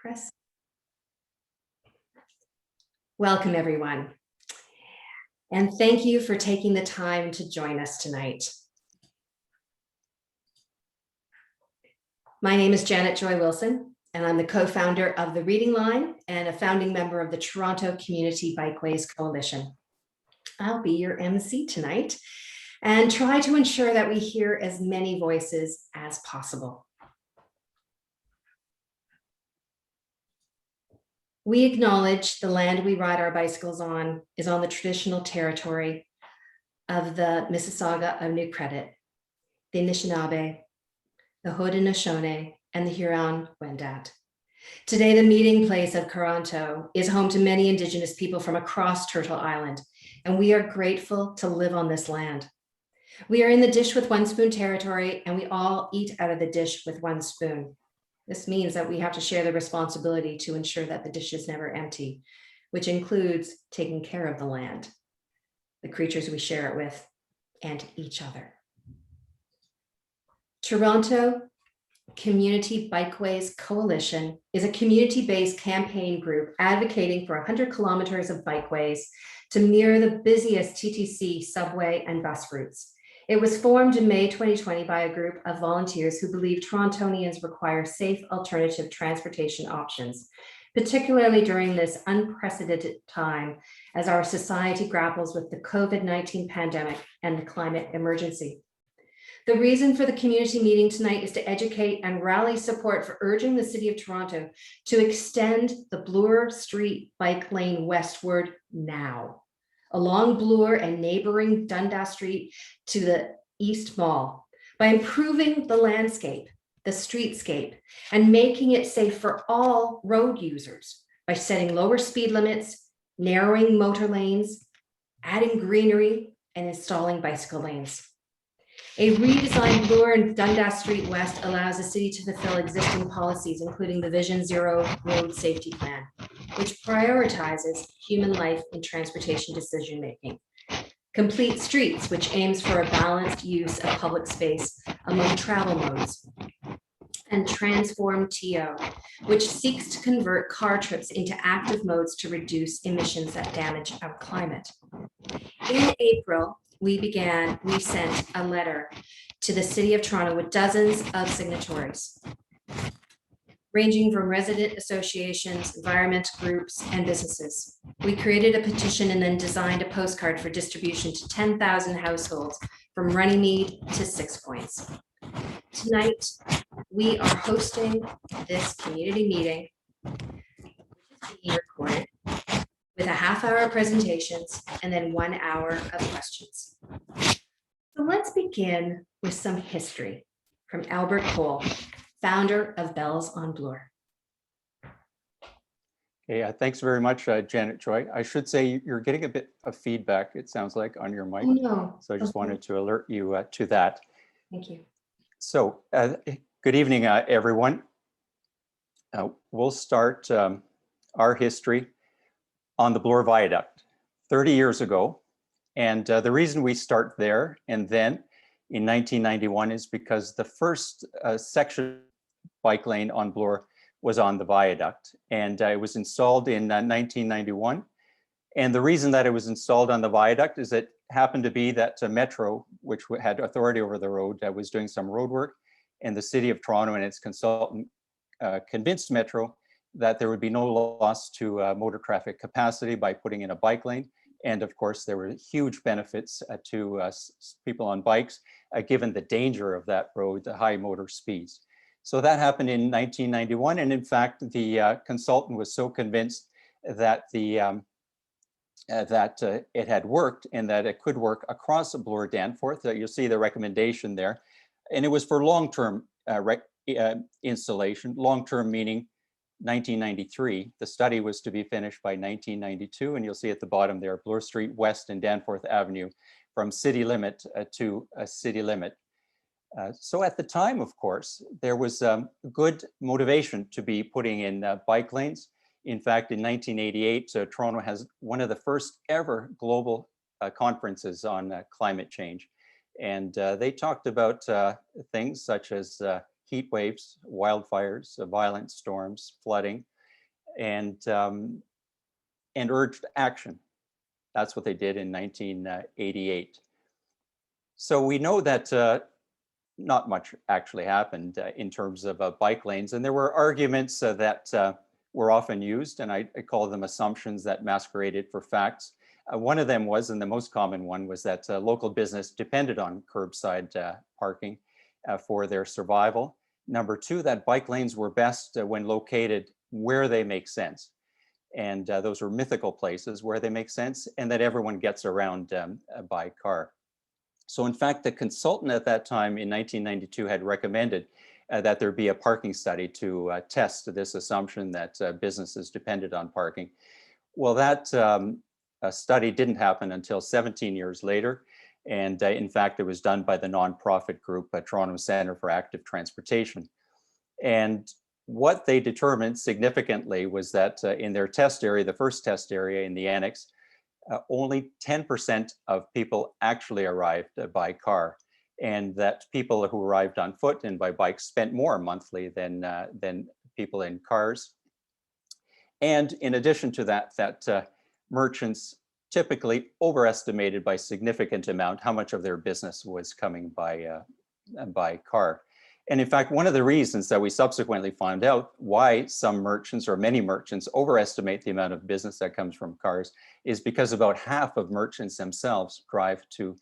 press. Welcome, everyone. And thank you for taking the time to join us tonight. My name is Janet Joy Wilson, and I'm the co-founder of The Reading Line and a founding member of the Toronto Community Bikeways Coalition. I'll be your MC tonight and try to ensure that we hear as many voices as possible. We acknowledge the land we ride our bicycles on is on the traditional territory of the Mississauga of New Credit, the Anishinaabe, the Haudenosaunee, and the Huron-Wendat. Today, the meeting place of Toronto is home to many Indigenous people from across Turtle Island, and we are grateful to live on this land. We are in the dish with one spoon territory, and we all eat out of the dish with one spoon. This means that we have to share the responsibility to ensure that the dish is never empty, which includes taking care of the land, the creatures we share it with, and each other. Toronto Community Bikeways Coalition is a community-based campaign group advocating for 100 kilometers of bikeways to mirror the busiest TTC subway and bus routes. It was formed in May 2020 by a group of volunteers who believe Torontonians require safe alternative transportation options, particularly during this unprecedented time as our society grapples with the COVID-19 pandemic and the climate emergency. The reason for the community meeting tonight is to educate and rally support for urging the City of Toronto to extend the Bloor Street bike lane westward now, along Bloor and neighboring Dundas Street to the East Mall, by improving the landscape, the streetscape, and making it safe for all road users by setting lower speed limits, narrowing motor lanes, adding greenery, and installing bicycle lanes. A redesigned Bloor and Dundas Street West allows the city to fulfill existing policies, including the Vision Zero Road Safety Plan, which prioritizes human life in transportation decision-making. Complete Streets, which aims for a balanced use of public space among travel modes. And Transform TO, which seeks to convert car trips into active modes to reduce emissions that damage our climate. In April, we sent a letter to the City of Toronto with dozens of signatories, ranging from resident associations, environmental groups, and businesses. We created a petition and then designed a postcard for distribution to 10,000 households from Runnymede to 6 Points. Tonight, we are hosting this community meeting, which is being recorded, with a half-hour presentations and then 1 hour of questions. So let's begin with some history from Albert Cole, founder of Bells on Bloor. Okay, thanks very much, Janet Joy. I should say you're getting a bit of feedback, it sounds like, on your mic. Oh, no. So I just wanted to alert you to that. Thank you. So good evening, everyone. We'll start our history on the Bloor Viaduct 30 years ago. And the reason we start there and then in 1991 is because the first section bike lane on Bloor was on the viaduct, and it was installed in 1991. And the reason that it was installed on the viaduct is it happened to be that Metro, which had authority over the road, was doing some road work, and the City of Toronto and its consultant convinced Metro that there would be no loss to motor traffic capacity by putting in a bike lane. And of course, there were huge benefits to people on bikes, given the danger of that road, the high motor speeds. So that happened in 1991. And in fact, the consultant was so convinced that it had worked and that it could work across the Bloor Danforth. You'll see the recommendation there. And it was for long-term installation, long-term meaning 1993. The study was to be finished by 1992, and you'll see at the bottom there, Bloor Street West and Danforth Avenue from city limit to a city limit. So at the time, of course, there was good motivation to be putting in bike lanes. In fact, in 1988, Toronto has one of the first ever global conferences on climate change. And they talked about things such as heat waves, wildfires, violent storms, flooding, and urged action. That's what they did in 1988. So we know that not much actually happened in terms of bike lanes, and there were arguments that were often used, and I call them assumptions that masqueraded for facts. One of them was, and the most common one, was that local business depended on curbside parking for their survival. Number two, that bike lanes were best when located where they make sense. And those are mythical places where they make sense, and that everyone gets around by car. So in fact, the consultant at that time in 1992 had recommended that there be a parking study to test this assumption that businesses depended on parking. Well, that study didn't happen until 17 years later. And in fact, it was done by the nonprofit group, Toronto Centre for Active Transportation. And what they determined significantly was that in their test area, the first test area in the annex, only 10% of people actually arrived by car, and that people who arrived on foot and by bike spent more monthly than people in cars. And in addition to that, merchants typically overestimated by significant amount how much of their business was coming by car. And in fact, one of the reasons that we subsequently found out why some merchants or many merchants overestimate the amount of business that comes from cars is because about half of merchants themselves drive to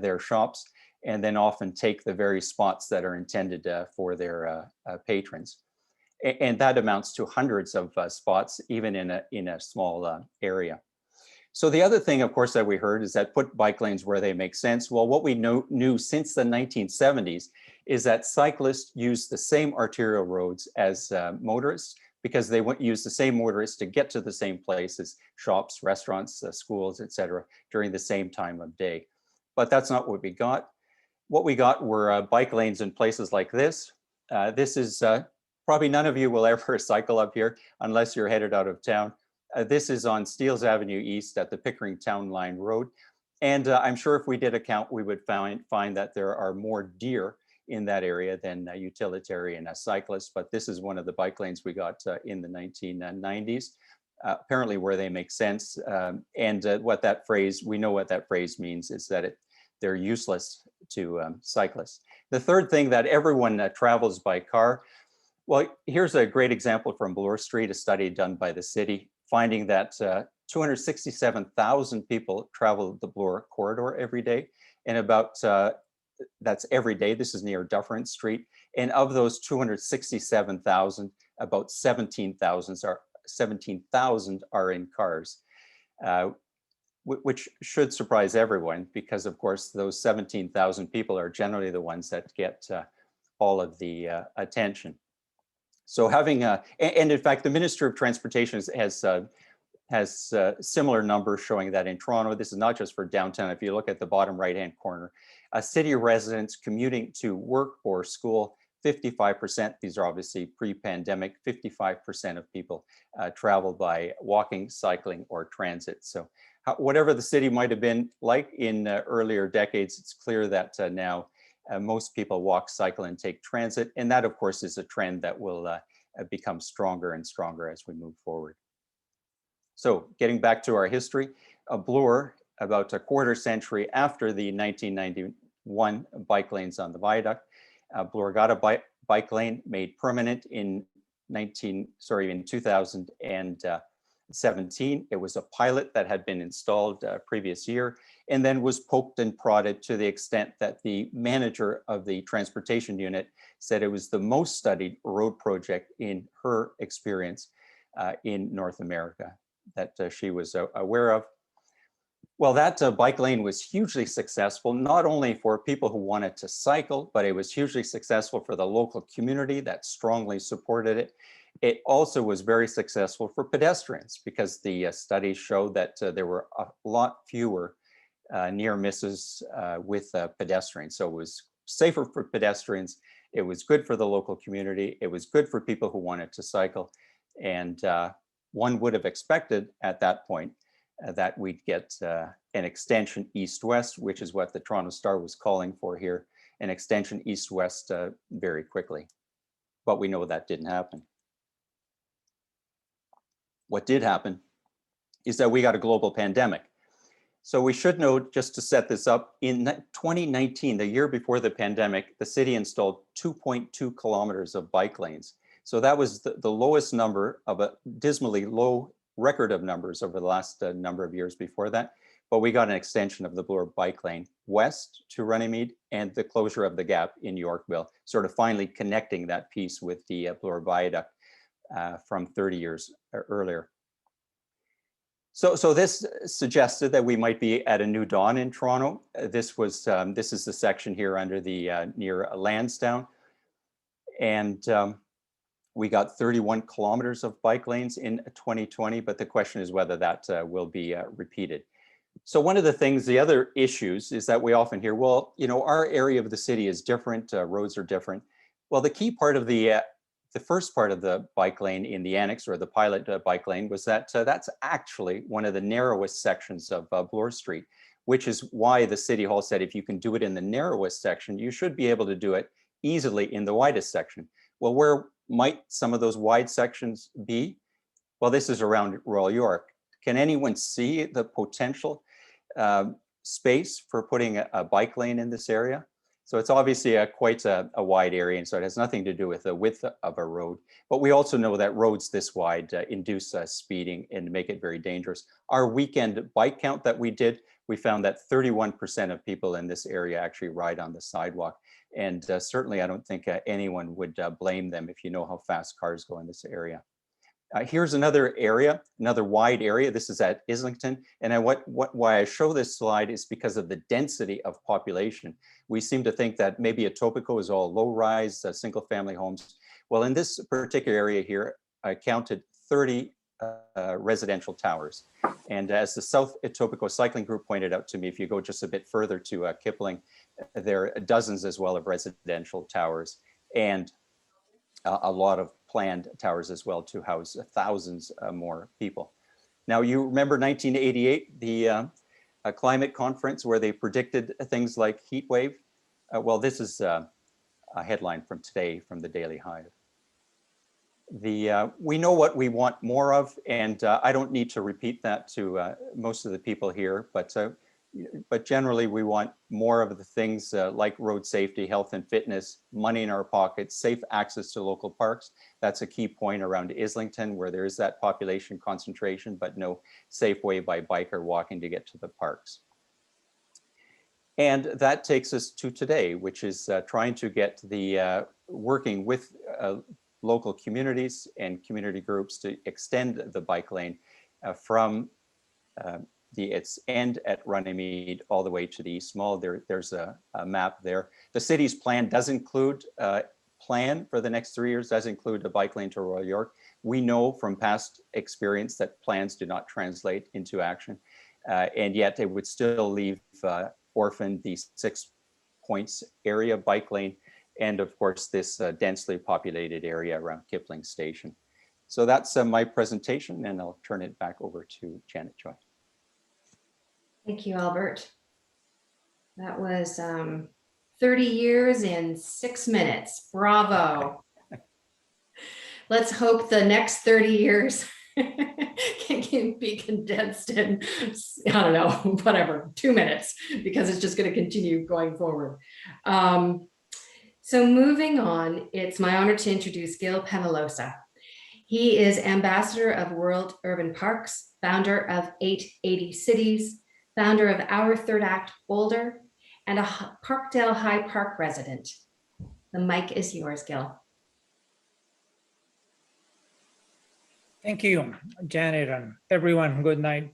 their shops and then often take the very spots that are intended for their patrons. And that amounts to hundreds of spots, even in a small area. So the other thing, of course, that we heard is that put bike lanes where they make sense. Well, what we knew since the 1970s is that cyclists use the same arterial roads as motorists, because they use the same motorists to get to the same places, shops, restaurants, schools, etc., during the same time of day. But that's not what we got. What we got were bike lanes in places like this. This is probably none of you will ever cycle up here unless you're headed out of town. This is on Steeles Avenue East at the Pickering Town Line Road. And I'm sure if we did a count, we would find that there are more deer in that area than utilitarian cyclists. But this is one of the bike lanes we got in the 1990s, apparently where they make sense. And what that phrase, we know what that phrase means, is that they're useless to cyclists. The third thing, that everyone travels by car. Well, here's a great example from Bloor Street, a study done by the city, finding that 267,000 people travel the Bloor corridor every day, and about, that's every day, this is near Dufferin Street, and of those 267,000, about 17,000 are in cars, which should surprise everyone, because of course those 17,000 people are generally the ones that get all of the attention. So having and in fact, the Minister of Transportation has similar numbers showing that in Toronto, this is not just for downtown. If you look at the bottom right-hand corner, city residents commuting to work or school, 55%, these are obviously pre-pandemic, 55% of people travel by walking, cycling, or transit. So whatever the city might have been like in earlier decades, it's clear that now most people walk, cycle, and take transit. And that, of course, is a trend that will become stronger and stronger as we move forward. So getting back to our history, Bloor, about a quarter century after the 1991 bike lanes on the Viaduct, Bloor got a bike lane made permanent in 2017. It was a pilot that had been installed previous year, and then was poked and prodded to the extent that the manager of the transportation unit said it was the most studied road project in her experience in North America that she was aware of. Well, that bike lane was hugely successful, not only for people who wanted to cycle, but it was hugely successful for the local community that strongly supported it. It also was very successful for pedestrians, because the studies showed that there were a lot fewer near misses with pedestrians. So it was safer for pedestrians. It was good for the local community. It was good for people who wanted to cycle. And one would have expected at that point that we'd get an extension east-west, which is what the Toronto Star was calling for here, an extension east-west very quickly. But we know that didn't happen. what did happen is that we got a global pandemic. So we should note, just to set this up, in 2019, the year before the pandemic, the city installed 2.2 kilometers of bike lanes. So that was the lowest number of a dismally low record of numbers over the last number of years before that. But we got an extension of the Bloor bike lane west to Runnymede and the closure of the gap in Yorkville, sort of finally connecting that piece with the Bloor Viaduct from 30 years earlier. So this suggested that we might be at a new dawn in Toronto. This is the section here under the near Lansdowne, and we got 31 kilometers of bike lanes in 2020. But the question is whether that will be repeated. So one of the things, the other issues, is that we often hear, well, you know, our area of the city is different. Roads are different. Well, the key part of the first part of the bike lane in the annex, or the pilot bike lane, was that that's actually one of the narrowest sections of Bloor Street, which is why the City Hall said if you can do it in the narrowest section, you should be able to do it easily in the widest section. Well, where might some of those wide sections be? Well, this is around Royal York. Can anyone see the potential space for putting a bike lane in this area? So it's obviously quite a wide area, and so it has nothing to do with the width of a road. But we also know that roads this wide induce speeding and make it very dangerous. Our weekend bike count that we did, we found that 31% of people in this area actually ride on the sidewalk. And certainly I don't think anyone would blame them if you know how fast cars go in this area. Here's another area, another wide area. This is at Islington. And why I show this slide is because of the density of population. We seem to think that maybe Etobicoke is all low-rise, single family homes. Well, in this particular area here, I counted 30 residential towers. And as the South Etobicoke Cycling Group pointed out to me, if you go just a bit further to Kipling, there are dozens as well of residential towers, and a lot of planned towers as well to house thousands more people. Now, you remember 1988, the climate conference where they predicted things like heat wave? Well, this is a headline from today from the Daily Hive. We know what we want more of, and I don't need to repeat that to most of the people here, but generally we want more of the things like road safety, health and fitness, money in our pockets, safe access to local parks. That's a key point around Islington, where there is that population concentration, but no safe way by bike or walking to get to the parks. And that takes us to today, which is trying to get the working with local communities and community groups to extend the bike lane from its end at Runnymede all the way to the East Mall. There's a map there. The city's plan does include plan for the next 3 years, does include a bike lane to Royal York. We know from past experience that plans do not translate into action, and yet it would still leave orphaned the 6 points area bike lane, and of course this densely populated area around Kipling Station. So that's my presentation, and I'll turn it back over to Janet Joy. Thank you, Albert. That was 30 years in 6 minutes. Bravo. Let's hope the next 30 years can be condensed in, I don't know, whatever, 2 minutes, because it's just going to continue going forward. So moving on, it's my honor to introduce Gil Penalosa. He is ambassador of World Urban Parks, founder of 880 Cities, founder of Our Third Act Boulder, and a Parkdale High Park resident. The mic is yours, Gil. Thank you, Janet, and everyone. Good night.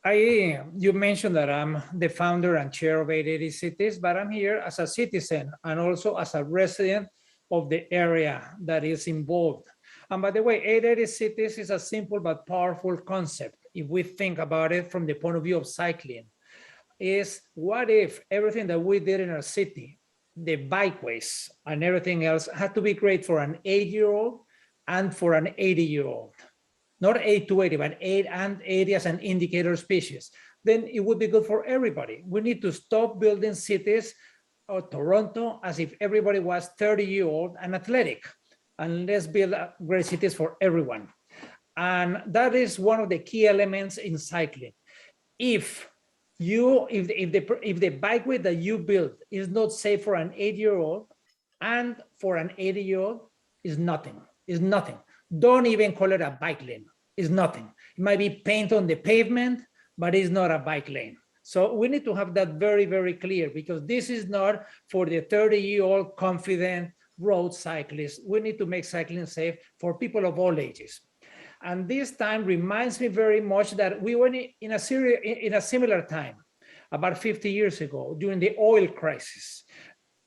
You mentioned that I'm the founder and chair of 880 Cities, but I'm here as a citizen and also as a resident of the area that is involved. And by the way, 880 Cities is a simple but powerful concept. If we think about it from the point of view of cycling, is what if everything that we did in our city, the bikeways and everything else, had to be great for an 8-year-old and for an 80-year-old? Not 8 to 80, but 8 and 80 as an indicator species. Then it would be good for everybody. We need to stop building cities or Toronto as if everybody was 30-year-old and athletic. And let's build great cities for everyone. And that is one of the key elements in cycling. If the bikeway that you build is not safe for an 8-year-old and for an 80-year-old, is nothing. Don't even call it a bike lane. It's nothing. It might be paint on the pavement, but it's not a bike lane. So we need to have that very, very clear, because this is not for the 30-year-old confident road cyclists. We need to make cycling safe for people of all ages. And this time reminds me very much that we were in a similar time, about 50 years ago, during the oil crisis.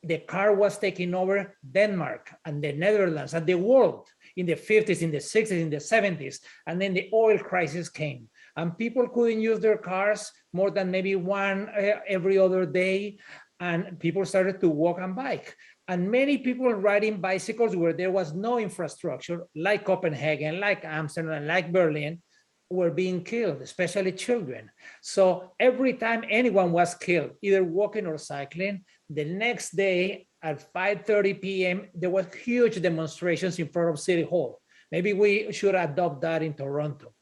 The car was taking over Denmark and the Netherlands and the world in the 50s, in the 60s, in the 70s. And then the oil crisis came. And people couldn't use their cars more than maybe one every other day. And people started to walk and bike. And many people riding bicycles where there was no infrastructure, like Copenhagen, like Amsterdam, like Berlin, were being killed, especially children. So every time anyone was killed, either walking or cycling, the next day at 5:30 p.m., there was huge demonstrations in front of City Hall. Maybe we should adopt that in Toronto.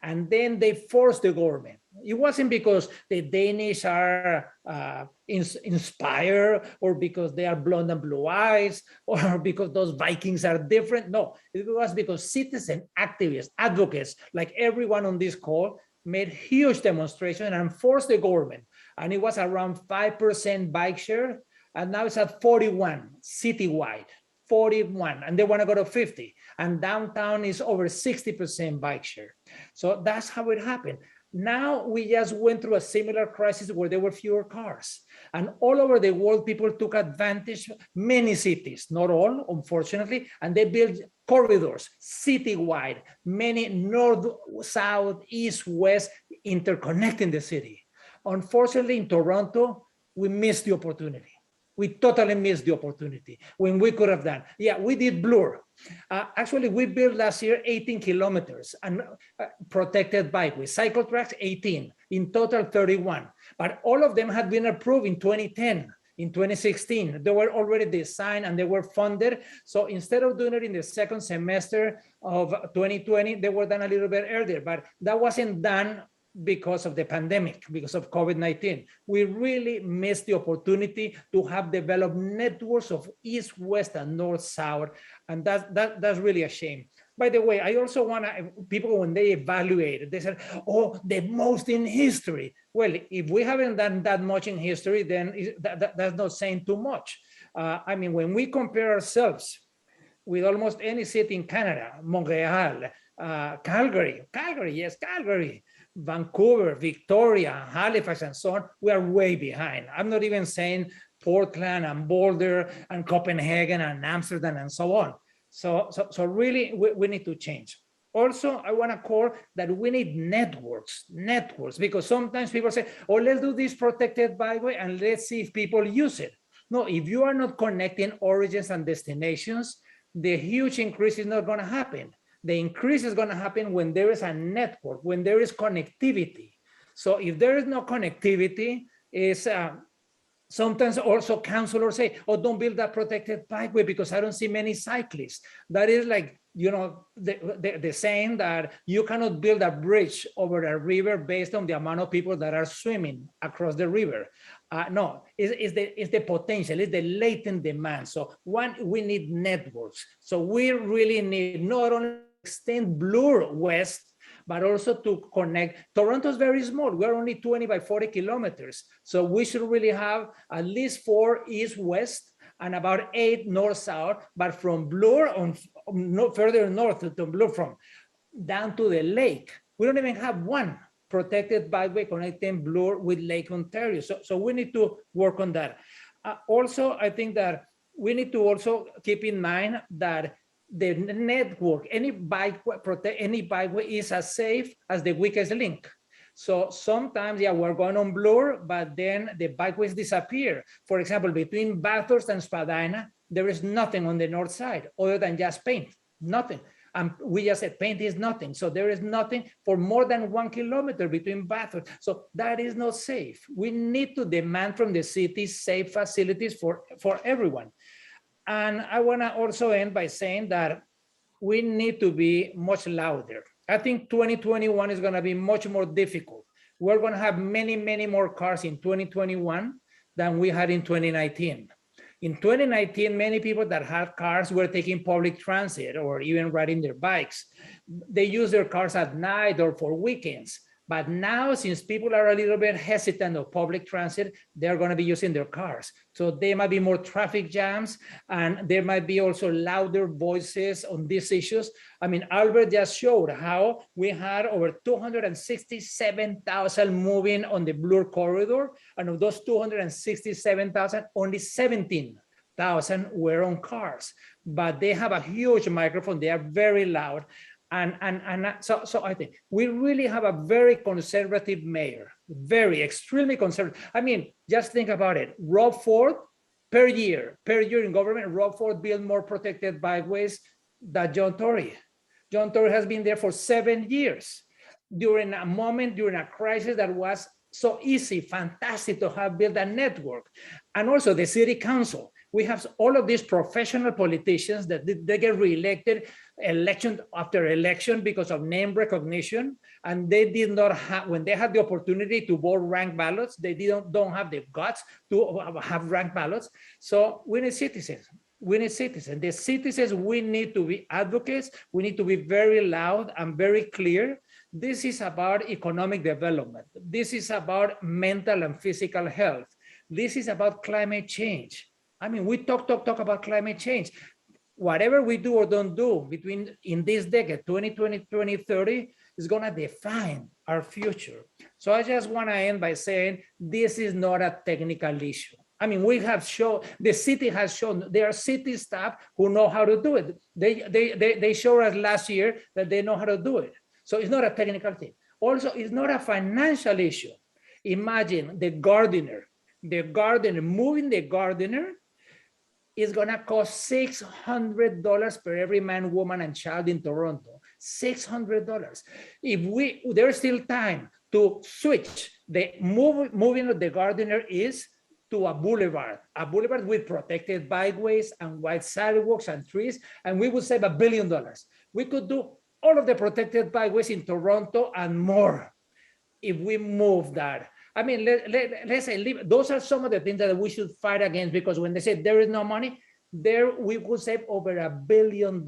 And then they forced the government. It wasn't because the Danish are inspired, or because they are blonde and blue eyes, or because those Vikings are different. No, it was because citizen activists, advocates, like everyone on this call, made huge demonstrations and forced the government. And it was around 5% bike share, and now it's at 41 citywide. 41, and they want to go to 50, and downtown is over 60% bike share. So that's how it happened. Now we just went through a similar crisis where there were fewer cars, and all over the world people took advantage. Many cities, not all, unfortunately, and they built corridors citywide, many north, south, east, west, interconnecting the city. Unfortunately, in Toronto, we missed the opportunity. We totally missed the opportunity when we could have done. Yeah, we did Bloor. Actually, we built last year 18 kilometers and protected bikeways, cycle tracks 18, in total 31. But all of them had been approved in 2010, in 2016. They were already designed and they were funded. So instead of doing it in the second semester of 2020, they were done a little bit earlier, but that wasn't done because of the pandemic, because of COVID-19. We really missed the opportunity to have developed networks of east, west, and north, south, and that's really a shame. By the way, I also want people, when they evaluate it, they said, oh, the most in history. Well, if we haven't done that much in history, then that's not saying too much. I mean, when we compare ourselves with almost any city in Canada, Montreal, Calgary, yes, Calgary, Vancouver, Victoria, Halifax, and so on, we are way behind. I'm not even saying Portland and Boulder and Copenhagen and Amsterdam and so on. So really, we need to change. Also, I want to call that we need networks, because sometimes people say, oh, let's do this protected byway and let's see if people use it. No, if you are not connecting origins and destinations, the huge increase is not going to happen. The increase is going to happen when there is a network, when there is connectivity. So if there is no connectivity, sometimes also councilors say, oh, don't build that protected bikeway because I don't see many cyclists. That is like, you know, the saying that you cannot build a bridge over a river based on the amount of people that are swimming across the river. No, it's the potential, it's the latent demand. So one, we need networks. So we really need not only extend Bloor west, but also to connect. Toronto is very small. We're only 20 by 40 kilometers. So we should really have at least 4 east-west and about 8 north-south, but from Bloor on further north to Bloor, from down to the lake. We don't even have one protected byway connecting Bloor with Lake Ontario. So we need to work on that. Also, I think that we need to also keep in mind that the network, any bikeway is as safe as the weakest link. So sometimes, yeah, we're going on Bloor, but then the bikeways disappear. For example, between Bathurst and Spadina, there is nothing on the north side other than just paint, nothing. And we just said paint is nothing. So there is nothing for more than 1 kilometer between Bathurst. So that is not safe. We need to demand from the city safe facilities for everyone. And I want to also end by saying that we need to be much louder. I think 2021 is going to be much more difficult. We're going to have many, many more cars in 2021 than we had in 2019. In 2019, many people that had cars were taking public transit or even riding their bikes. They use their cars at night or for weekends. But now, since people are a little bit hesitant of public transit, they're going to be using their cars. So there might be more traffic jams, and there might be also louder voices on these issues. I mean, Albert just showed how we had over 267,000 moving on the Bloor corridor, and of those 267,000, only 17,000 were on cars. But they have a huge microphone. They are very loud. So I think we really have a very conservative mayor, extremely conservative. I mean, just think about it. Rob Ford, per year in government, Rob Ford built more protected bikeways than John Tory. John Tory has been there for 7 years during a crisis that was so easy, fantastic to have built a network. And also the city council. We have all of these professional politicians that they get reelected election after election because of name recognition, and they did not have, when they had the opportunity to vote ranked ballots, they don't have the guts to have ranked ballots. So we need citizens. We need citizens. The citizens, we need to be advocates. We need to be very loud and very clear. This is about economic development. This is about mental and physical health. This is about climate change. I mean, we talk about climate change. Whatever we do or don't do in this decade, 2020, 2030, is going to define our future. So I just want to end by saying this is not a technical issue. I mean, we have shown, the city has shown, there are city staff who know how to do it. They showed us last year that they know how to do it. So it's not a technical thing. Also, it's not a financial issue. Imagine the gardener, moving the gardener is gonna cost $600 per every man, woman, and child in Toronto. $600. There's still time to switch. The moving of the gardener is to a boulevard with protected bikeways and wide sidewalks and trees, and we would save $1 billion. We could do all of the protected bikeways in Toronto and more if we move that. I mean, let's say those are some of the things that we should fight against, because when they say there is no money, there we could save over $1 billion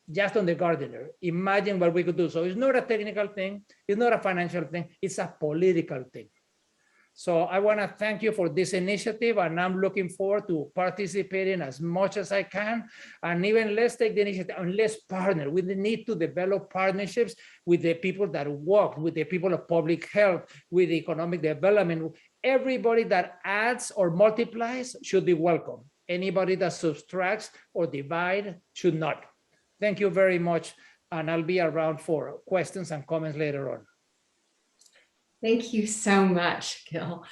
just on the gardener. Imagine what we could do. So it's not a technical thing, it's not a financial thing, it's a political thing. So I want to thank you for this initiative, and I'm looking forward to participating as much as I can. And even let's take the initiative and let's partner. We need to develop partnerships with the people that work, with the people of public health, with economic development. Everybody that adds or multiplies should be welcome. Anybody that subtracts or divides should not. Thank you very much. And I'll be around for questions and comments later on. Thank you so much, Gil.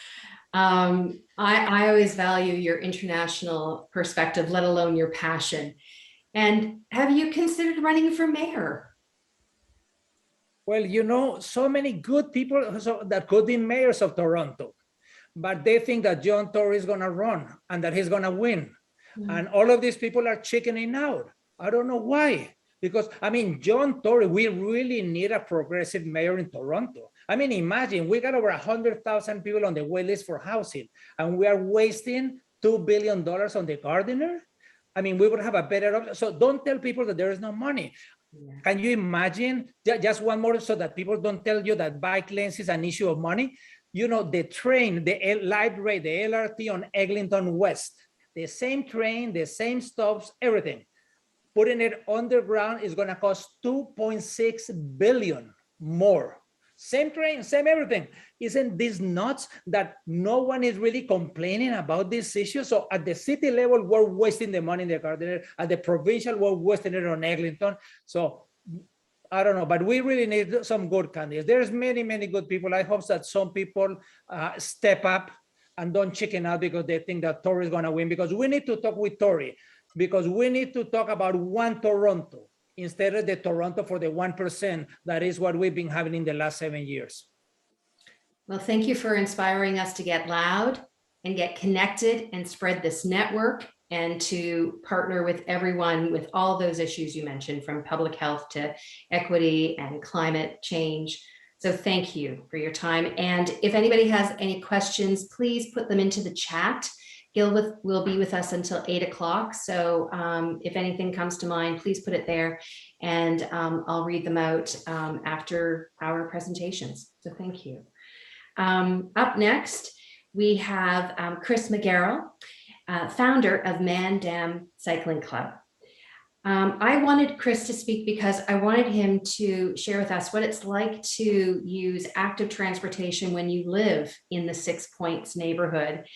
I always value your international perspective, let alone your passion. And have you considered running for mayor? Well, you know, so many good people that could be mayors of Toronto, but they think that John Tory is going to run and that he's going to win. Mm-hmm. And all of these people are chickening out. I don't know why. Because, I mean, John Tory, we really need a progressive mayor in Toronto. I mean, imagine we got over 100,000 people on the wait list for housing, and we are wasting $2 billion on the gardener. I mean, we would have a better option. So don't tell people that there is no money. Yeah. Can you imagine, just one more so that people don't tell you that bike lanes is an issue of money? You know, the train, the light rail, the LRT on Eglinton West, the same train, the same stops, everything. Putting it underground is going to cost $2.6 billion more. Same train, same everything. Isn't this nuts that no one is really complaining about this issue? So at the city level, we're wasting the money in the gardener. At the provincial, we're wasting it on Eglinton. So I don't know, but we really need some good candidates. There's many, many good people. I hope that some people step up and don't chicken out because they think that Tory is going to win, because we need to talk with Tory. Because we need to talk about one Toronto instead of the Toronto for the 1%. That is what we've been having in the last 7 years. Well, thank you for inspiring us to get loud and get connected and spread this network and to partner with everyone with all those issues you mentioned, from public health to equity and climate change. So thank you for your time. And if anybody has any questions, please put them into the chat. Gil will be with us until 8 o'clock. So if anything comes to mind, please put it there, and I'll read them out after our presentations. So thank you. Up next, we have Chris McGarrell, founder of Man Dam Cycling Club. I wanted Chris to speak because I wanted him to share with us what it's like to use active transportation when you live in the 6 Points neighborhood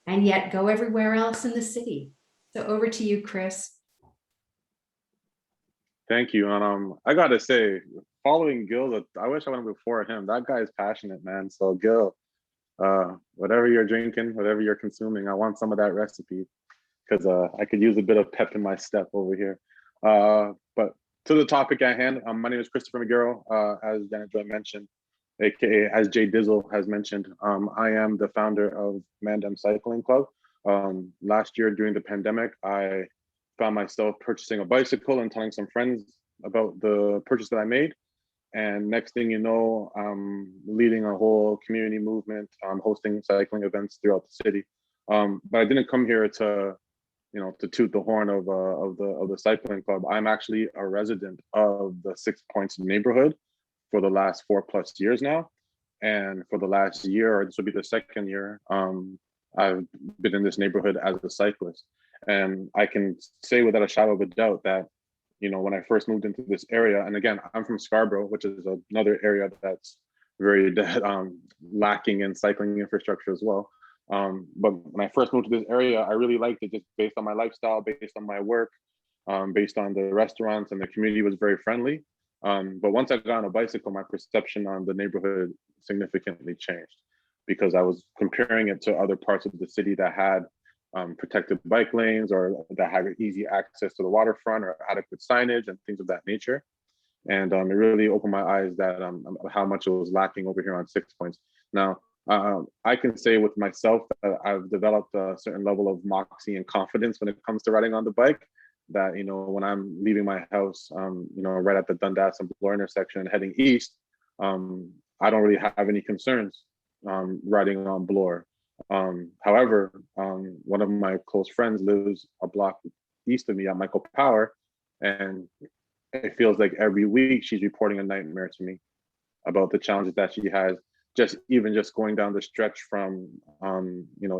and yet go everywhere else in the city. So over to you, Chris. Thank you. And I gotta say, following Gil, I wish I went before him. That guy is passionate, man. So Gil, whatever you're drinking, whatever you're consuming, I want some of that recipe, because I could use a bit of pep in my step over here. But to the topic at hand, my name is Christopher McGarrell, as Janet Joy mentioned, aka as Jay Dizzle has mentioned. I am the founder of Man Dam Cycling Club. Last year during the pandemic, I found myself purchasing a bicycle and telling some friends about the purchase that I made. And next thing you know, I'm leading a whole community movement, hosting cycling events throughout the city. But I didn't come here to, to toot the horn of the cycling club. I'm actually a resident of the 6 Points neighborhood for the last 4+ years now. And for the last year, or this will be the second year, I've been in this neighborhood as a cyclist. And I can say without a shadow of a doubt that, when I first moved into this area, and again, I'm from Scarborough, which is another area that's very lacking in cycling infrastructure as well. But when I first moved to this area, I really liked it just based on my lifestyle, based on my work, based on the restaurants, and the community was very friendly. But once I got on a bicycle, my perception on the neighborhood significantly changed, because I was comparing it to other parts of the city that had protected bike lanes, or that had easy access to the waterfront, or adequate signage and things of that nature. And it really opened my eyes that how much it was lacking over here on 6 Points. Now, I can say with myself that I've developed a certain level of moxie and confidence when it comes to riding on the bike, that, when I'm leaving my house, right at the Dundas and Bloor intersection heading east, I don't really have any concerns riding on Bloor. However, one of my close friends lives a block east of me at Michael Power, and it feels like every week she's reporting a nightmare to me about the challenges that she has, just going down the stretch from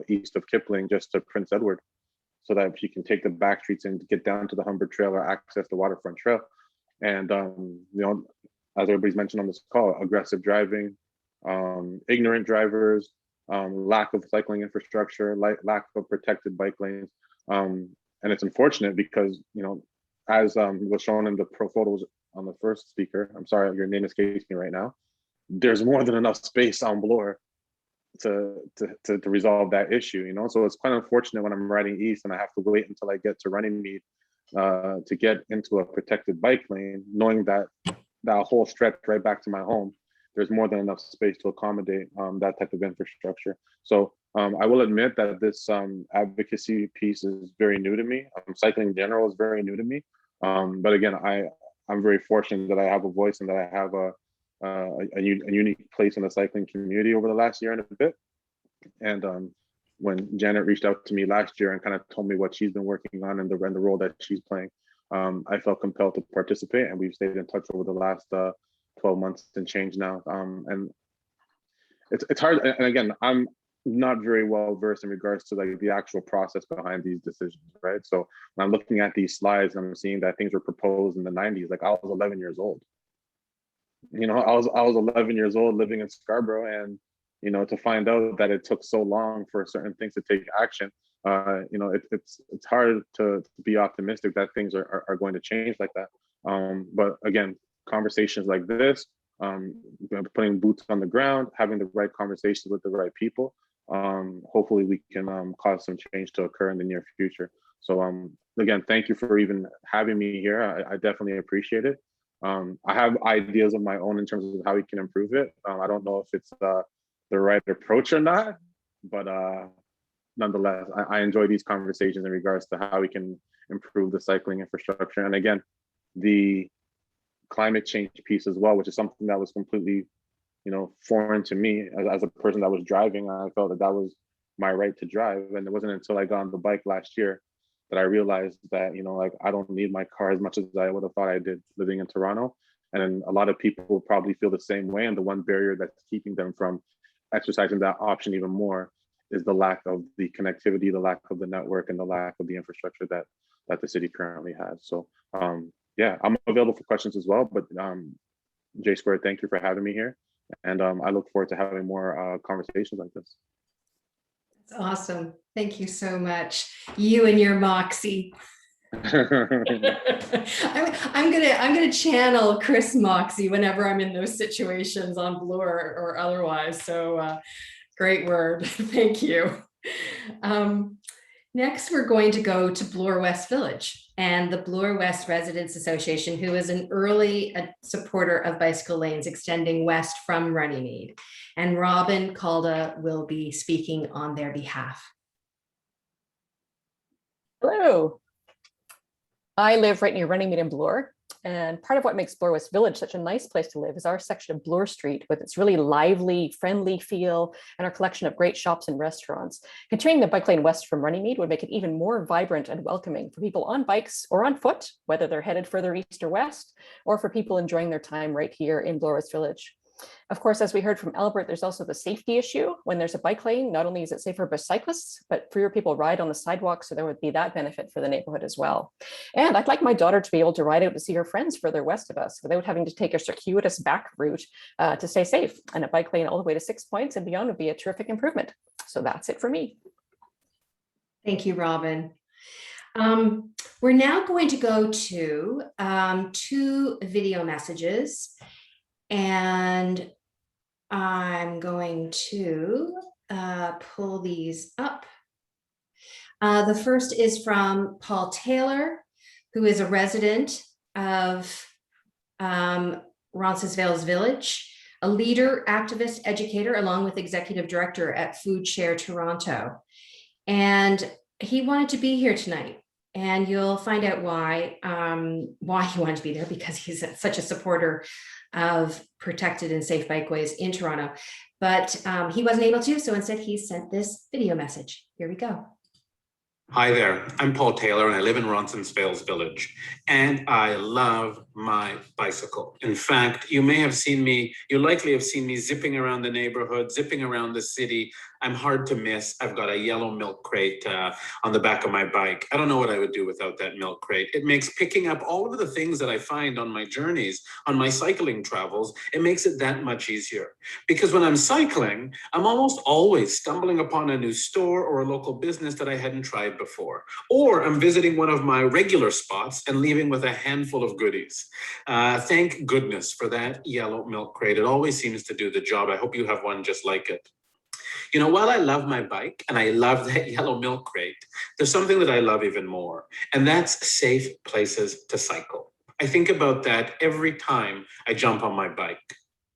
east of Kipling just to Prince Edward, so that she can take the back streets and get down to the Humber Trail or access the waterfront trail. And as everybody's mentioned on this call, aggressive driving, ignorant drivers, lack of cycling infrastructure, lack of protected bike lanes. And it's unfortunate because, as was shown in the pro photos on the first speaker, I'm sorry, your name escapes me right now, there's more than enough space on Bloor to resolve that issue, So it's quite unfortunate when I'm riding east and I have to wait until I get to Runnymede to get into a protected bike lane, knowing that that whole stretch right back to my home, there's more than enough space to accommodate that type of infrastructure. So I will admit that this advocacy piece is very new to me. Cycling in general is very new to me. But again, I'm very fortunate that I have a voice and that I have a unique place in the cycling community over the last year and a bit. And when Janet reached out to me last year and kind of told me what she's been working on and the role that she's playing, I felt compelled to participate, and we've stayed in touch over the last 12 months and change now. And it's hard. And again, I'm not very well versed in regards to like the actual process behind these decisions, right? So when I'm looking at these slides and I'm seeing that things were proposed in the 90s, like I was 11 years old. I was 11 years old living in Scarborough, and to find out that it took so long for certain things to take action, it's hard to be optimistic that things are going to change like that. But again, conversations like this, putting boots on the ground, having the right conversations with the right people, hopefully we can cause some change to occur in the near future. So again, thank you for even having me here. I definitely appreciate it. I have ideas of my own in terms of how we can improve it. I don't know if it's the right approach or not, but nonetheless, I enjoy these conversations in regards to how we can improve the cycling infrastructure. And again, the climate change piece as well, which is something that was completely, foreign to me as a person that was driving. I felt that that was my right to drive. And it wasn't until I got on the bike last year that I realized that, like, I don't need my car as much as I would have thought I did living in Toronto. And a lot of people probably feel the same way. And the one barrier that's keeping them from exercising that option even more is the lack of the connectivity, the lack of the network, and the lack of the infrastructure that the city currently has. So yeah, I'm available for questions as well. But J Squared, thank you for having me here. And I look forward to having more conversations like this. That's awesome. Thank you so much. You and your moxie. I'm gonna channel Chris Moxie whenever I'm in those situations on Bloor or otherwise. So great word. Thank you. Next, we're going to go to Bloor West Village and the Bloor West Residents Association, who is an early supporter of bicycle lanes extending west from Runnymede. And Robin Calda will be speaking on their behalf. Hello. I live right near Runnymede and Bloor. And part of what makes Bloor West Village such a nice place to live is our section of Bloor Street with its really lively, friendly feel and our collection of great shops and restaurants. Continuing the bike lane west from Runnymede would make it even more vibrant and welcoming for people on bikes or on foot, whether they're headed further east or west, or for people enjoying their time right here in Bloor West Village. Of course, as we heard from Albert, there's also the safety issue. When there's a bike lane, not only is it safer for cyclists, but fewer people ride on the sidewalk, so there would be that benefit for the neighborhood as well. And I'd like my daughter to be able to ride out to see her friends further west of us without having to take a circuitous back route to stay safe. And a bike lane all the way to 6 Points and beyond would be a terrific improvement. So that's it for me. Thank you, Robin. We're now going to go to 2 video messages. And I'm going to pull these up. The first is from Paul Taylor, who is a resident of Roncesvalles Village, a leader, activist, educator, along with executive director at Food Share Toronto. And he wanted to be here tonight. And you'll find out why he wanted to be there, because he's such a supporter of protected and safe bikeways in Toronto. But he wasn't able to, so instead he sent this video message. Here we go. Hi there, I'm Paul Taylor and I live in Roncesvalles Village, and I love my bicycle. In fact, you likely have seen me zipping around the neighborhood, zipping around the city. I'm hard to miss. I've got a yellow milk crate on the back of my bike. I don't know what I would do without that milk crate. It makes picking up all of the things that I find on my journeys, on my cycling travels, it makes it that much easier. Because when I'm cycling, I'm almost always stumbling upon a new store or a local business that I hadn't tried before. Or I'm visiting one of my regular spots and leaving with a handful of goodies. Thank goodness for that yellow milk crate. It always seems to do the job. I hope you have one just like it. You know, while I love my bike and I love that yellow milk crate, there's something that I love even more, and that's safe places to cycle. I think about that every time I jump on my bike.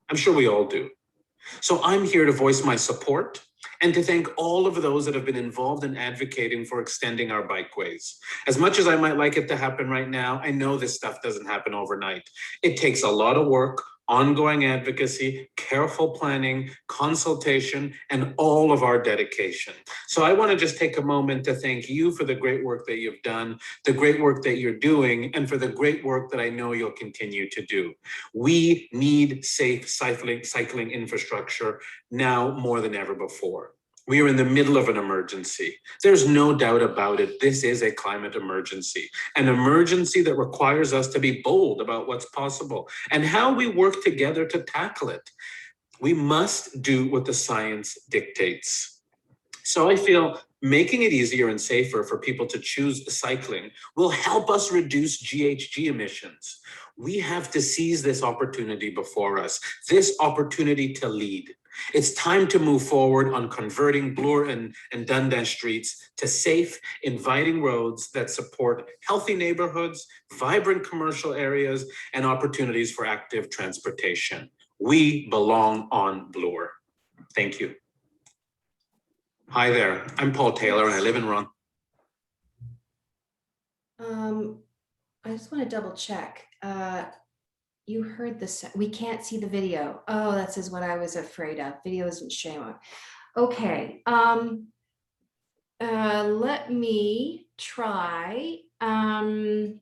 I'm sure we all do. So I'm here to voice my support and to thank all of those that have been involved in advocating for extending our bikeways. As much as I might like it to happen right now, I know this stuff doesn't happen overnight. It takes a lot of work, ongoing advocacy, careful planning, consultation, and all of our dedication. So I want to just take a moment to thank you for the great work that you've done, the great work that you're doing, and for the great work that I know you'll continue to do. We need safe cycling infrastructure now more than ever before. We are in the middle of an emergency. There's no doubt about it. This is a climate emergency, an emergency that requires us to be bold about what's possible and how we work together to tackle it. We must do what the science dictates. So I feel making it easier and safer for people to choose cycling will help us reduce GHG emissions. We have to seize this opportunity before us, this opportunity to lead. It's time to move forward on converting Bloor and Dundas Streets to safe, inviting roads that support healthy neighborhoods, vibrant commercial areas, and opportunities for active transportation. We belong on Bloor. Thank you. Hi there, I'm Paul Taylor and I live in Ron. I just want to double check. You heard this, we can't see the video. Oh, that's is what I was afraid of. Video isn't showing. Okay, let me try. The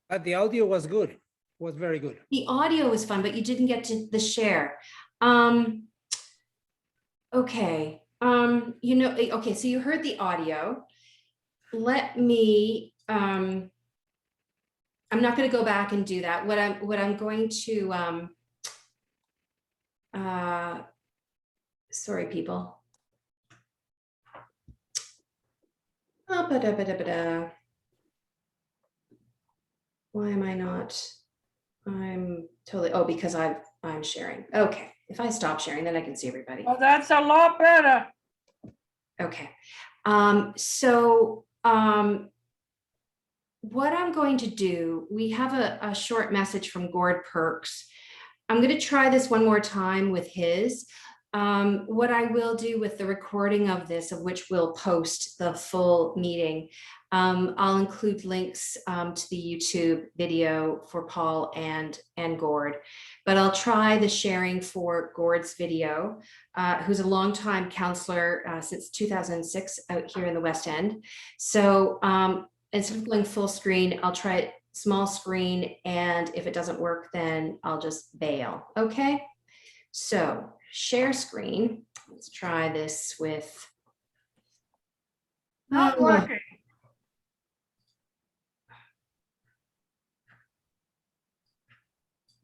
audio was good, was very good. The audio was fun, but you didn't get to the share. Okay, you know, okay, so you heard the audio. Let me, I'm not going to go back and do that. What I'm going to, sorry, people. Oh, ba-da-ba-da-ba-da. Why am I not? I'm totally, oh, because I'm sharing. Okay, if I stop sharing, then I can see everybody. Well, that's a lot better. Okay, what I'm going to do, we have a short message from Gord Perks. I'm going to try this one more time with his. What I will do with the recording of this, of which we'll post the full meeting, I'll include links to the YouTube video for Paul and Gord, but I'll try the sharing for Gord's video, who's a longtime counselor since 2006 out here in the West End. So instead of going full screen, I'll try it small screen, and if it doesn't work, then I'll just bail. Okay, so share screen. Let's try this with. Not working.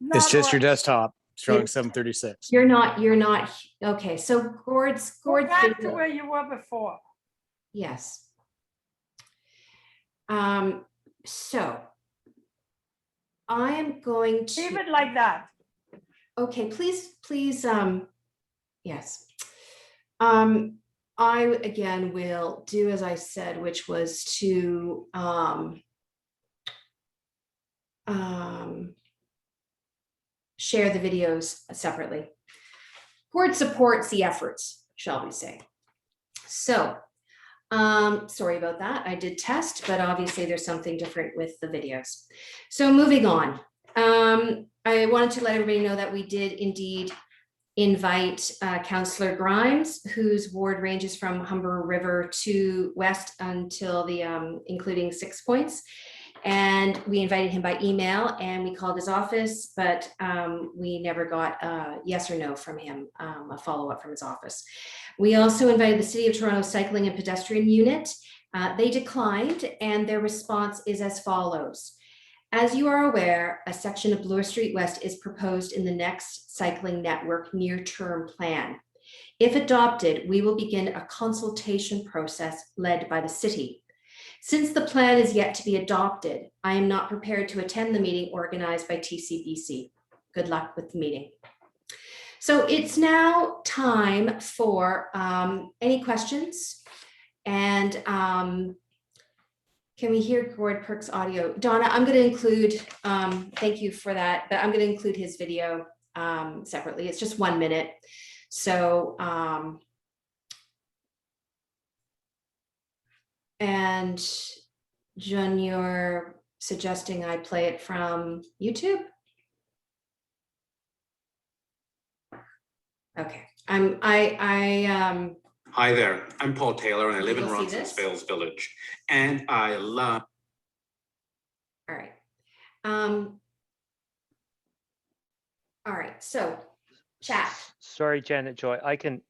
It's Not just your working. desktop showing It's- 736. You're not, okay, so Gord's Go back to video- where you were before. yes. So I am going Leave to, it like that. okay, please, yes. I again will do as I said, which was to share the videos separately. Gord supports the efforts, shall we say. So sorry about that. I did test, but obviously there's something different with the videos. So moving on. I wanted to let everybody know that we did indeed invite Councillor Grimes, whose ward ranges from Humber River to west until the including 6 points. And we invited him by email and we called his office, but we never got a yes or no from him, a follow-up from his office. We also invited the City of Toronto Cycling and Pedestrian Unit. They declined, and their response is as follows. As you are aware, a section of Bloor Street West is proposed in the next cycling network near-term plan. If adopted, we will begin a consultation process led by the city. Since the plan is yet to be adopted, I am not prepared to attend the meeting organized by TCBC. Good luck with the meeting. So it's now time for any questions. And can we hear Gord Perks' audio? Donna, I'm going to include, thank you for that, but I'm going to include his video separately. It's just 1 minute. So, and John, you're suggesting I play it from YouTube? Okay, Hi there, I'm Paul Taylor and I live in You'll see this? Roncesvalles Village. And I love. all right. All right, so chat. Sorry, Janet Joy, I can,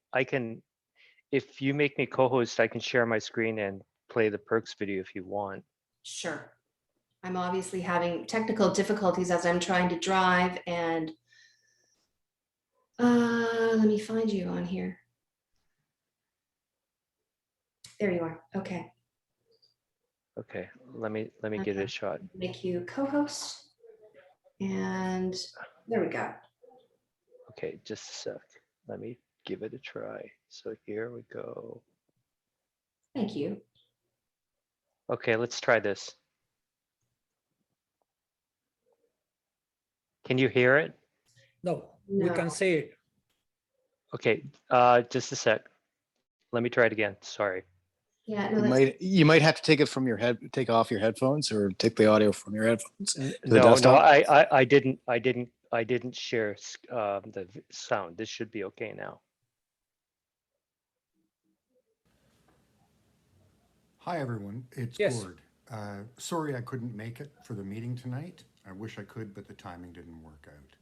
if you make me co-host, I can share my screen and play the Perks video if you want. Sure. I'm obviously having technical difficulties as I'm trying to drive, and let me find you on here. There you are. Okay. Okay, let me give it a shot. Make you co-host. And there we go. Okay, just a sec. Let me give it a try. So here we go. Thank you. Okay, let's try this. Can you hear it? No, we No. can see it. Okay, just a sec. Let me try it again. Sorry. Yeah, no, You that's, might have to take it from your head, take off your headphones, or take the audio from your headphones. To the No, desktop. I didn't share the sound. This should be okay now. Hi, everyone. It's Yes. Gord. Sorry I couldn't make it for the meeting tonight. I wish I could, but the timing didn't work out.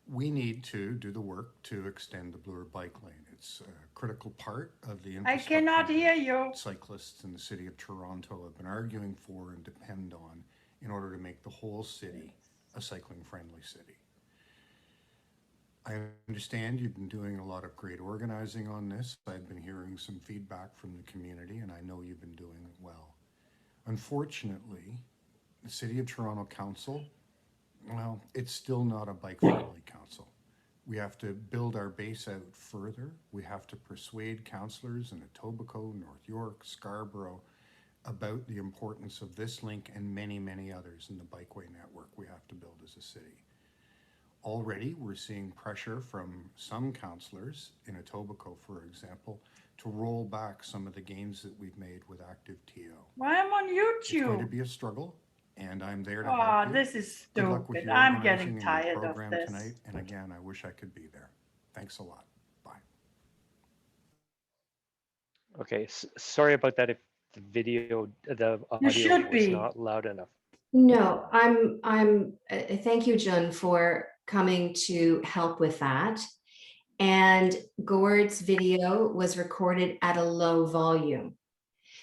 We need to do the work to extend the Bloor bike lane. It's a critical part of the I cannot hear you. cyclists in the city of Toronto have been arguing for and depend on in order to make the whole city a cycling-friendly city. I understand you've been doing a lot of great organizing on this. I've been hearing some feedback from the community, and I know you've been doing well. Unfortunately, the City of Toronto Council, well, it's still not a bike-friendly council. We have to build our base out further. We have to persuade councillors in Etobicoke, North York, Scarborough about the importance of this link and many, many others in the bikeway network we have to build as a city. Already, we're seeing pressure from some councillors in Etobicoke, for example, to roll back some of the gains that we've made with active TO. Why I'm on It's going to YouTube? be a struggle, and I'm there to Oh, help you. this is Good luck with stupid. your I'm organizing getting and your tired of program this. tonight. And again, I wish I could be there. Thanks a lot. Bye. Okay, sorry about that. If the video, the audio should was be. not loud enough. no, thank you, Jun, for coming to help with that. And Gord's video was recorded at a low volume.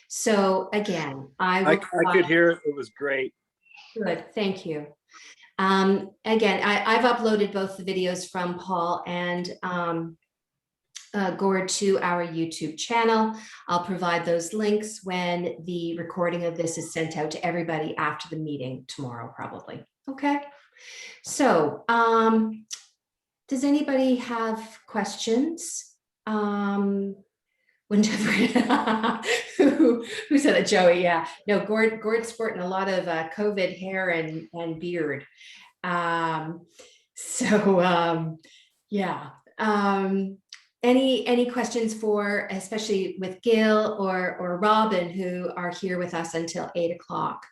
So again, I could hear it. It was great. Good, thank you. Again, I've uploaded both the videos from Paul and Gord to our YouTube channel. I'll provide those links when the recording of this is sent out to everybody after the meeting tomorrow, probably. Okay. So, does anybody have questions? Whenever who said that? Joey, yeah. No, Gord's sporting a lot of COVID hair and beard. Yeah. Any questions for, especially with Gil or Robin, who are here with us until 8 o'clock?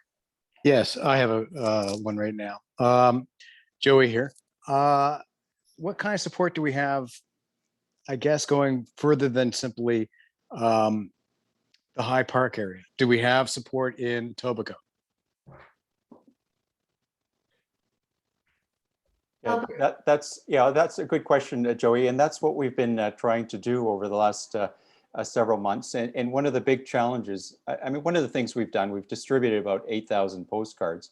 Yes, I have a one right now. Joey here. What kind of support do we have, I guess, going further than simply the High Park area? Do we have support in Etobicoke? Yeah, that's a good question, Joey, and that's what we've been trying to do over the last several months. And one of the big challenges, I mean, one of the things we've done, we've distributed about 8,000 postcards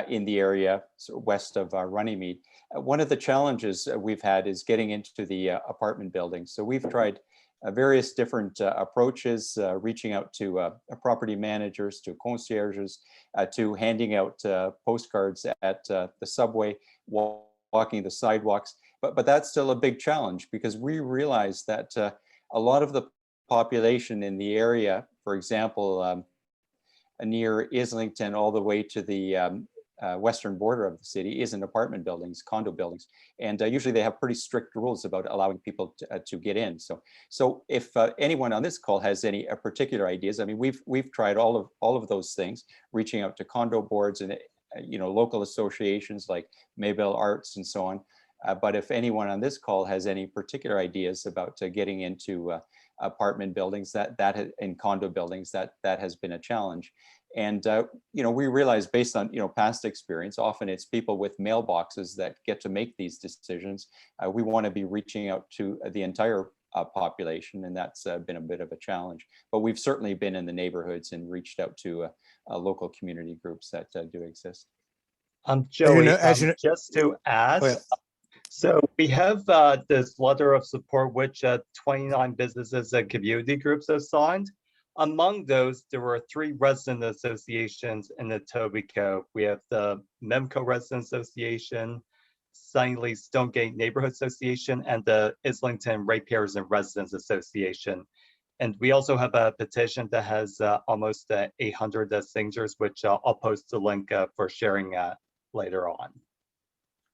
in the area west of Runnymede. One of the challenges we've had is getting into the apartment buildings. So we've tried various different approaches, reaching out to property managers, to concierges, to handing out postcards at the subway, walking the sidewalks. But that's still a big challenge, because we realize that a lot of the population in the area, for example, near Islington all the way to the western border of the city, is in apartment buildings, condo buildings, and usually they have pretty strict rules about allowing people to get in. So if anyone on this call has any particular ideas, I mean, we've tried all of those things, reaching out to condo boards and local associations like Maybell Arts and so on. But if anyone on this call has any particular ideas about getting into apartment buildings and condo buildings, that has been a challenge. And we realize, based on past experience, often it's people with mailboxes that get to make these decisions. We want to be reaching out to the entire population, and that's been a bit of a challenge. But we've certainly been in the neighborhoods and reached out to local community groups that do exist. Joey, just to add, oh, yeah. So we have this letter of support which 29 businesses and community groups have signed. Among those, there were 3 resident associations in Etobicoke. We have the Memco Resident Association, Sunnyley Stonegate Neighborhood Association, and the Islington Ratepayers and Residents Association. And we also have a petition that has almost 800 signatures, which I'll post the link for sharing later on.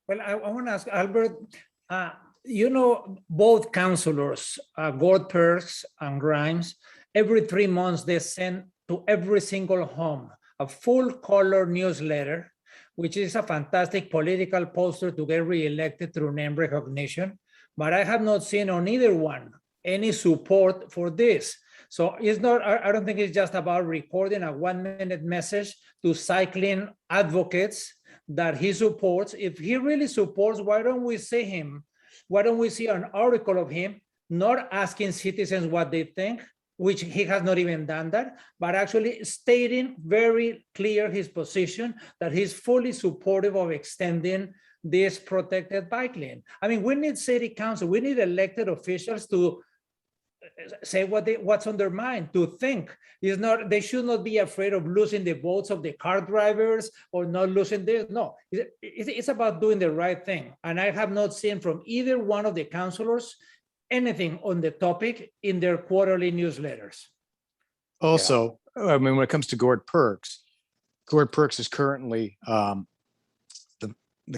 Well, I want to ask Albert, you know, both councilors, Gord Perks and Grimes, every 3 months they send to every single home a full color newsletter, which is a fantastic political poster to get reelected through name recognition. But I have not seen on either one any support for this. So it's not, I don't think it's just about recording a 1-minute message to cycling advocates that he supports. If he really supports, why don't we see him? Why don't we see an article of him not asking citizens what they think, which he has not even done that, but actually stating very clear his position that he's fully supportive of extending this protected bike lane. I mean, we need city council, we need elected officials to say what's on their mind, to think. It's not, they should not be afraid of losing the votes of the car drivers or not losing this. No, it's about doing the right thing. And I have not seen from either one of the councilors anything on the topic in their quarterly newsletters. Also, I mean, when it comes to Gord Perks is currently the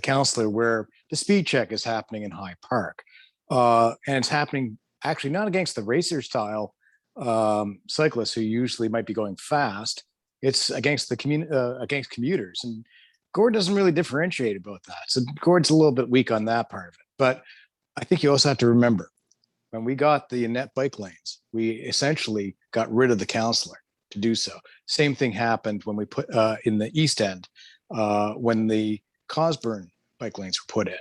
counselor where the speed check is happening in High Park. And it's happening actually not against the racer style cyclists who usually might be going fast. It's against the against commuters. And Gord doesn't really differentiate about that. So Gord's a little bit weak on that part of it. But I think you also have to remember, when we got the net bike lanes, we essentially got rid of the counselor to do so. Same thing happened when we put in the East End, when the Cosburn bike lanes were put in.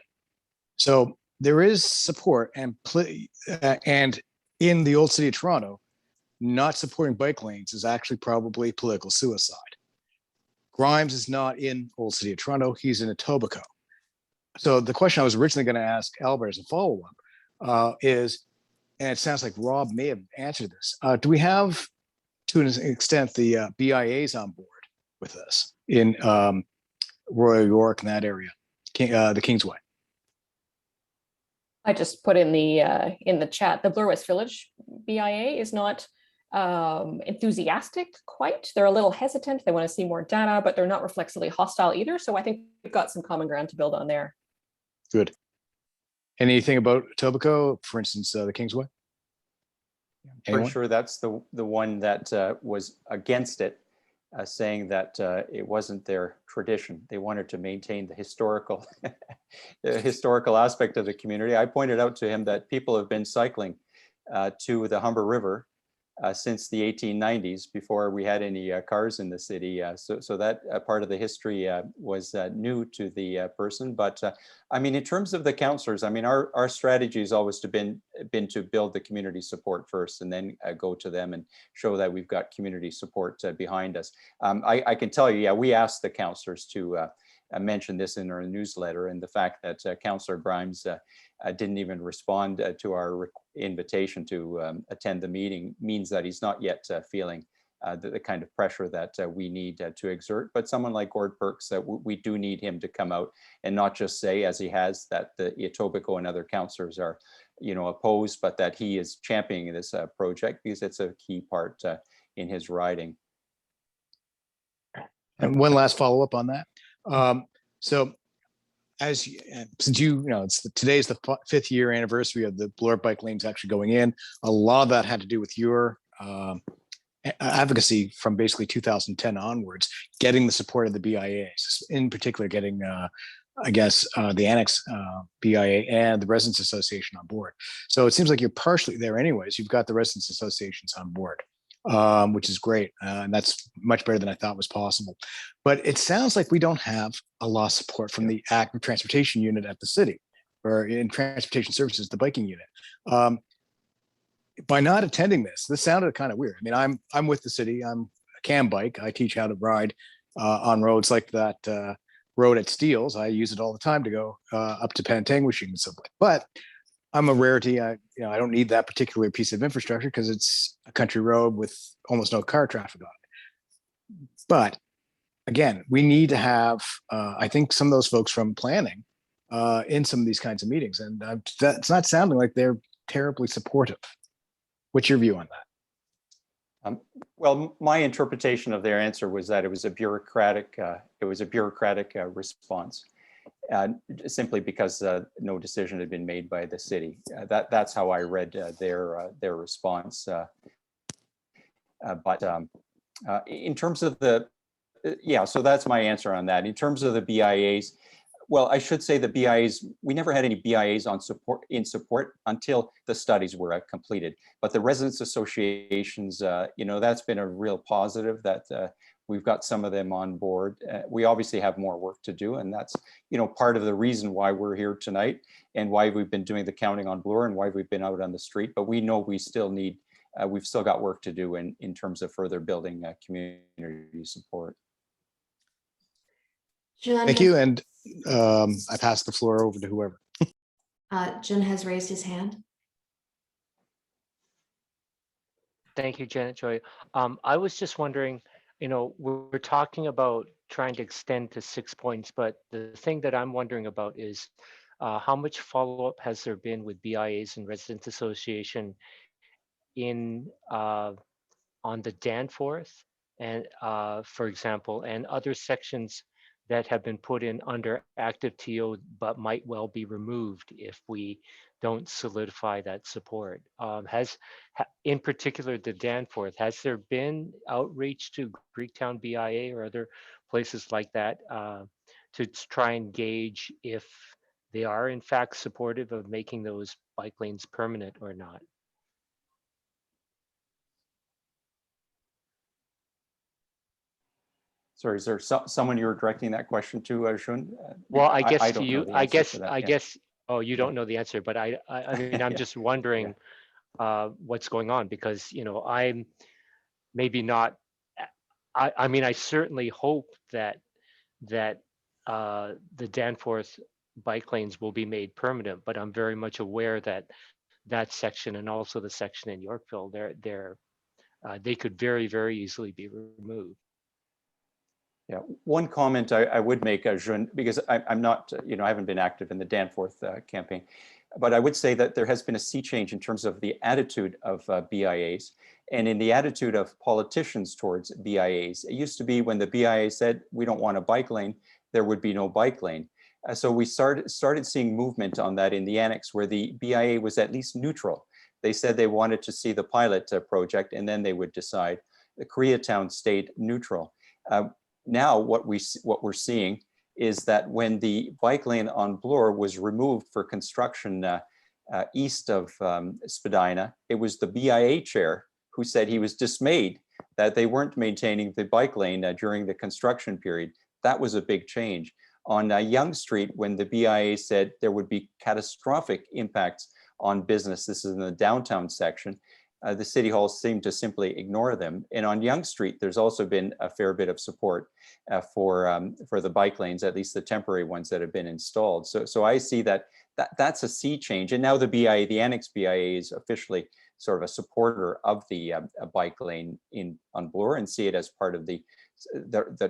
So there is support, and in the old city of Toronto, not supporting bike lanes is actually probably political suicide. Grimes is not in old city of Toronto, he's in Etobicoke. So the question I was originally going to ask Albert as a follow-up is, and it sounds like Rob may have answered this, do we have, to an extent, the BIAs on board with us in Royal York and that area, the Kingsway? I just put in the chat, the Bloor West Village BIA is not enthusiastic quite. They're a little hesitant. They want to see more data, but they're not reflexively hostile either. So I think we've got some common ground to build on there. Good. Anything about Etobicoke, for instance, the Kingsway? Pretty sure that's the one that was against it, saying that it wasn't their tradition. They wanted to maintain the historical aspect of the community. I pointed out to him that people have been cycling to the Humber River since the 1890s, before we had any cars in the city. So that part of the history was new to the person. But I mean, in terms of the councillors, I mean, our strategy has always been to build the community support first, and then go to them and show that we've got community support behind us. I can tell you, yeah, we asked the councillors to mention this in our newsletter, and the fact that Councillor Grimes didn't even respond to our invitation to attend the meeting means that he's not yet feeling the kind of pressure that we need to exert. But someone like Gord Perks, we do need him to come out and not just say, as he has, that the Etobicoke and other councillors are, opposed, but that he is championing this project because it's a key part in his riding. And one last follow-up on that. So since today's the 5th year anniversary of the Bloor bike lanes actually going in, a lot of that had to do with your advocacy from basically 2010 onwards, getting the support of the BIAs, in particular getting, the Annex BIA and the Residents Association on board. So it seems like you're partially there anyways. You've got the Residents Associations on board, which is great. And that's much better than I thought was possible. But it sounds like we don't have a lot of support from the active transportation unit at the city, or in transportation services, the biking unit. By not attending this sounded kind of weird. I mean, I'm with the city. I'm a cam bike. I teach how to ride on roads like that road at Steeles. I use it all the time to go up to Pantanguishing and so forth. But I'm a rarity. I don't need that particular piece of infrastructure because it's a country road with almost no car traffic on it. But again, we need to have, I think, some of those folks from planning in some of these kinds of meetings, and that's not sounding like they're terribly supportive. What's your view on that? Well, my interpretation of their answer was that it was a bureaucratic response. simply because no decision had been made by the city. That's how I read their response. But in terms of the, yeah, so that's my answer on that. In terms of the BIAs, well, I should say the BIAs, we never had any BIAs on support until the studies were completed. But the residents associations, you know, that's been a real positive that we've got some of them on board. We obviously have more work to do, and that's, you know, part of the reason why we're here tonight and why we've been doing the counting on Bloor and why we've been out on the street. But we know we still need, we've still got work to do in terms of further building community support. John Thank you. And I pass the floor over to whoever. John has raised his hand. Thank you, Janet Joy. I was just wondering, you know, we're talking about trying to extend to 6 points, but the thing that I'm wondering about is how much follow-up has there been with BIAs and Residents Association in on the Danforth and, for example, and other sections that have been put in under active TO but might well be removed if we don't solidify that support. In particular, the Danforth, has there been outreach to Greektown BIA or other places like that to try and gauge if they are in fact supportive of making those bike lanes permanent or not? Sorry, is there someone you were directing that question to, Arjun? Well, I guess don't to you, know the I answer to that, I yeah. guess, oh, you don't know the answer, but I mean, I'm Yeah. just wondering what's going on because, you know, I'm maybe not, I mean, I certainly hope that the Danforth bike lanes will be made permanent, but I'm very much aware that that section and also the section in Yorkville, they could very, very easily be removed. Yeah, one comment I would make, Arjun, because I'm not, you know, I haven't been active in the Danforth campaign, but I would say that there has been a sea change in terms of the attitude of BIAs and in the attitude of politicians towards BIAs. It used to be when the BIA said, we don't want a bike lane, there would be no bike lane. So we started seeing movement on that in the annex where the BIA was at least neutral. They said they wanted to see the pilot project and then they would decide. The Koreatown stayed neutral. Now what we're seeing is that when the bike lane on Bloor was removed for construction east of Spadina, it was the BIA chair who said he was dismayed that they weren't maintaining the bike lane during the construction period. That was a big change. On Yonge Street, when the BIA said there would be catastrophic impacts on business, this is in the downtown section, the City Hall seemed to simply ignore them. And on Yonge Street, there's also been a fair bit of support for the bike lanes, at least the temporary ones that have been installed. So I see that's a sea change. And now the BIA, the annex BIA, is officially sort of a supporter of the bike lane on Bloor and see it as part of the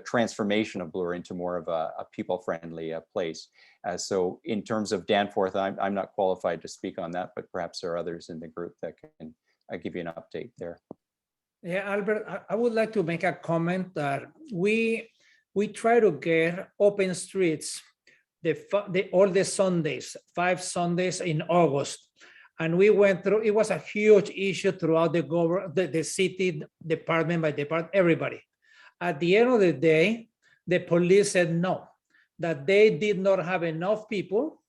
transformation of Bloor into more of a people-friendly place. So in terms of Danforth, I'm not qualified to speak on that, but perhaps there are others in the group that can give you an update there. Yeah, Albert, I would like to make a comment that we try to get open streets all the Sundays, 5 Sundays in August. And we went through, it was a huge issue throughout the city, department by department, everybody. At the end of the day, the police said no, that they did not have enough people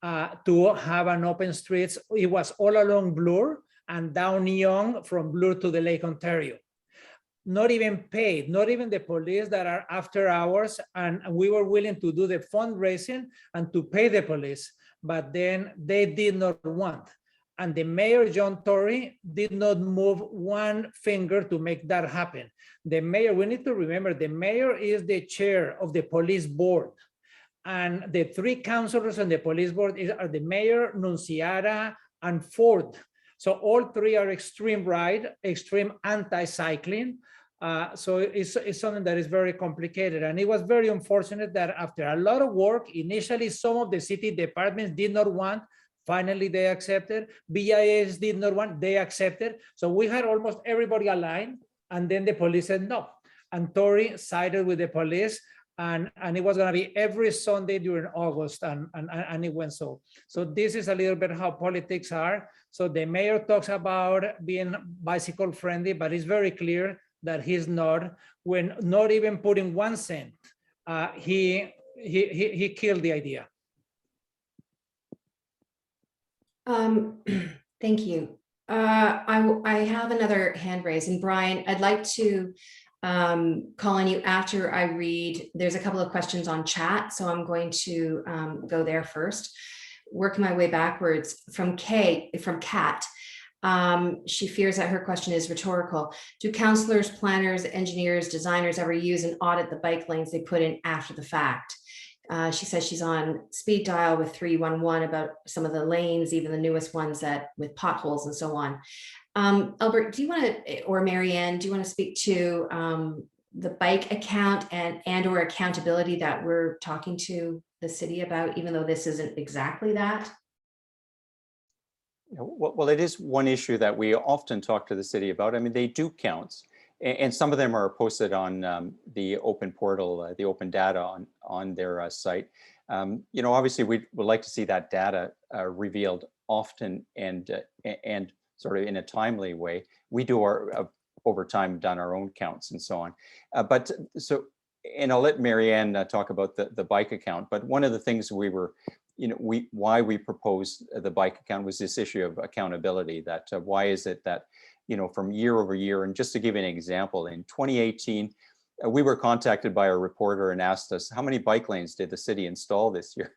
to have an open streets. It was all along Bloor and down Yonge from Bloor to the Lake Ontario. Not even paid, not even the police that are after hours. And we were willing to do the fundraising and to pay the police, but then they did not want. And the mayor, John Tory, did not move one finger to make that happen. The mayor, we need to remember, the mayor is the chair of the police board. And the 3 councillors on the police board are the mayor, Nunciara, and Ford. So all 3 are extreme right, extreme anti-cycling. So it's something that is very complicated. And it was very unfortunate that after a lot of work, initially some of the city departments did not want, finally they accepted. BIAs did not want, they accepted. So we had almost everybody aligned, and then the police said no. And Tory sided with the police, and it was going to be every Sunday during August, and it went so. So this is a little bit how politics are. So the mayor talks about being bicycle friendly, but it's very clear that he's not. When not even putting 1 cent, he killed the idea. Thank you. I have another hand raised, and Brian, I'd like to call on you after I read. There's a couple of questions on chat, so I'm going to go there first, work my way backwards from Kat. She fears that her question is rhetorical. Do councillors, planners, engineers, designers ever use and audit the bike lanes they put in after the fact? She says she's on speed dial with 311 about some of the lanes, even the newest ones that with potholes and so on. Albert, do you want to, or Marianne, do you want to speak to the bike account and or accountability that we're talking to the city about, even though this isn't exactly that? Well, it is one issue that we often talk to the city about. I mean, they do counts, and some of them are posted on the open portal, the open data on their site. You know, obviously, we would like to see that data revealed often and sort of in a timely way. We do our over time done our own counts and so on. And I'll let Marianne talk about the bike account. But one of the things we were, you know, why we proposed the bike account was this issue of accountability. That why is it that, you know, from year over year, and just to give you an example, in 2018, we were contacted by a reporter and asked us, how many bike lanes did the city install this year?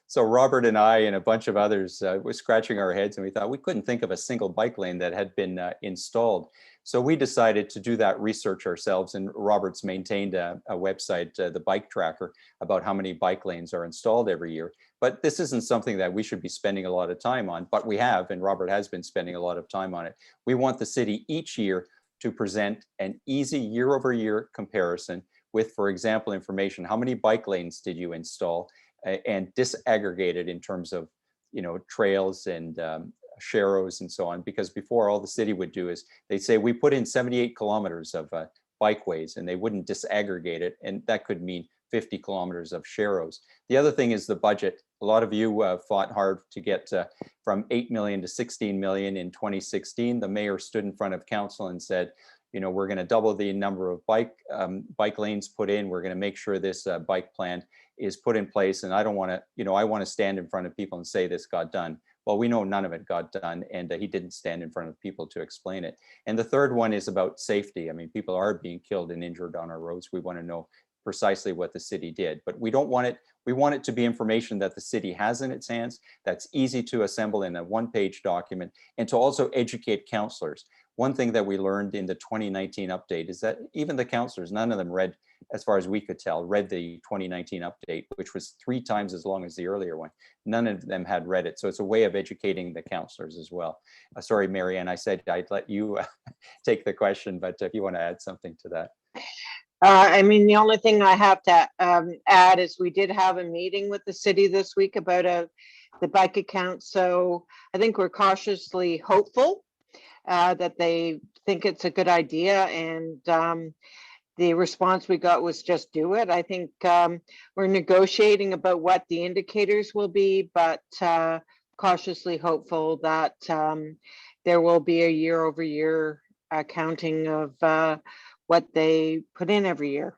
So Robert and I and a bunch of others were scratching our heads, and we thought we couldn't think of a single bike lane that had been installed. So we decided to do that research ourselves, and Robert's maintained a website, the Bike Tracker, about how many bike lanes are installed every year. But this isn't something that we should be spending a lot of time on, but we have, and Robert has been spending a lot of time on it. We want the city each year to present an easy year-over-year comparison with, for example, information, how many bike lanes did you install, and disaggregated in terms of, you know, trails and sharrows and so on. Because before, all the city would do is they'd say, we put in 78 kilometers of bikeways, and they wouldn't disaggregate it. And that could mean 50 kilometers of sharrows. The other thing is the budget. A lot of you fought hard to get from 8 million to 16 million in 2016. The mayor stood in front of council and said, you know, we're going to double the number of bike lanes put in. We're going to make sure this bike plan is put in place. And I don't want to, you know, I want to stand in front of people and say this got done. Well, we know none of it got done, and he didn't stand in front of people to explain it. And the third one is about safety. I mean, people are being killed and injured on our roads. We want to know precisely what the city did, but we don't want it. We want it to be information that the city has in its hands, that's easy to assemble in a one-page document, and to also educate councillors. One thing that we learned in the 2019 update is that even the councillors, none of them read, as far as we could tell, read the 2019 update, which was 3 times as long as the earlier one. None of them had read it. So it's a way of educating the councillors as well. Sorry, Marianne, I said I'd let you take the question, but if you want to add something to that. I mean, the only thing I have to add is we did have a meeting with the city this week about the bike account. So I think we're cautiously hopeful that they think it's a good idea, and the response we got was just do it. I think we're negotiating about what the indicators will be, but cautiously hopeful that there will be a year-over-year accounting of what they put in every year.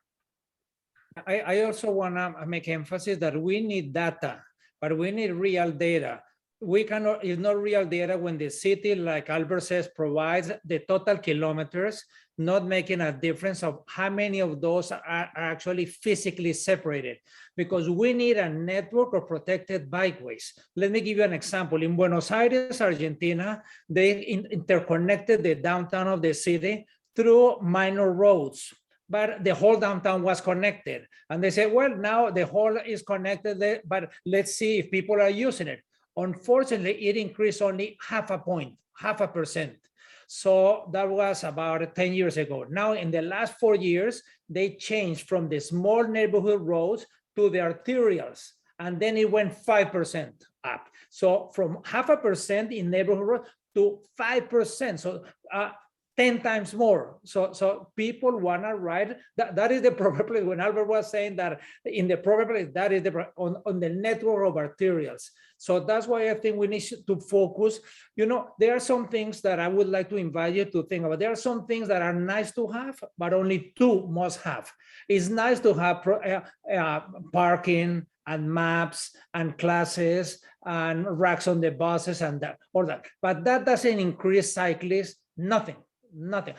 I also want to make emphasis that we need data, but we need real data. We cannot, it's not real data when the city, like Albert says, provides the total kilometers, not making a difference of how many of those are actually physically separated, because we need a network of protected bikeways. Let me give you an example. In Buenos Aires, Argentina, they interconnected the downtown of the city through minor roads, but the whole downtown was connected. And they said, well, now the whole is connected, but let's see if people are using it. Unfortunately, it increased only 0.5%. So that was about 10 years ago. Now, in the last 4 years, they changed from the small neighborhood roads to the arterials, and then it went 5% up. So from 0.5% in neighborhood road to 5%. So 10 times more. So people want to ride. That is the proper place. When Albert was saying that in the proper place, that is on the network of arterials. So that's why I think we need to focus. You know, there are some things that I would like to invite you to think about. There are some things that are nice to have, but only two must have. It's nice to have parking and maps and classes and racks on the buses and that, all that. But that doesn't increase cyclists, nothing.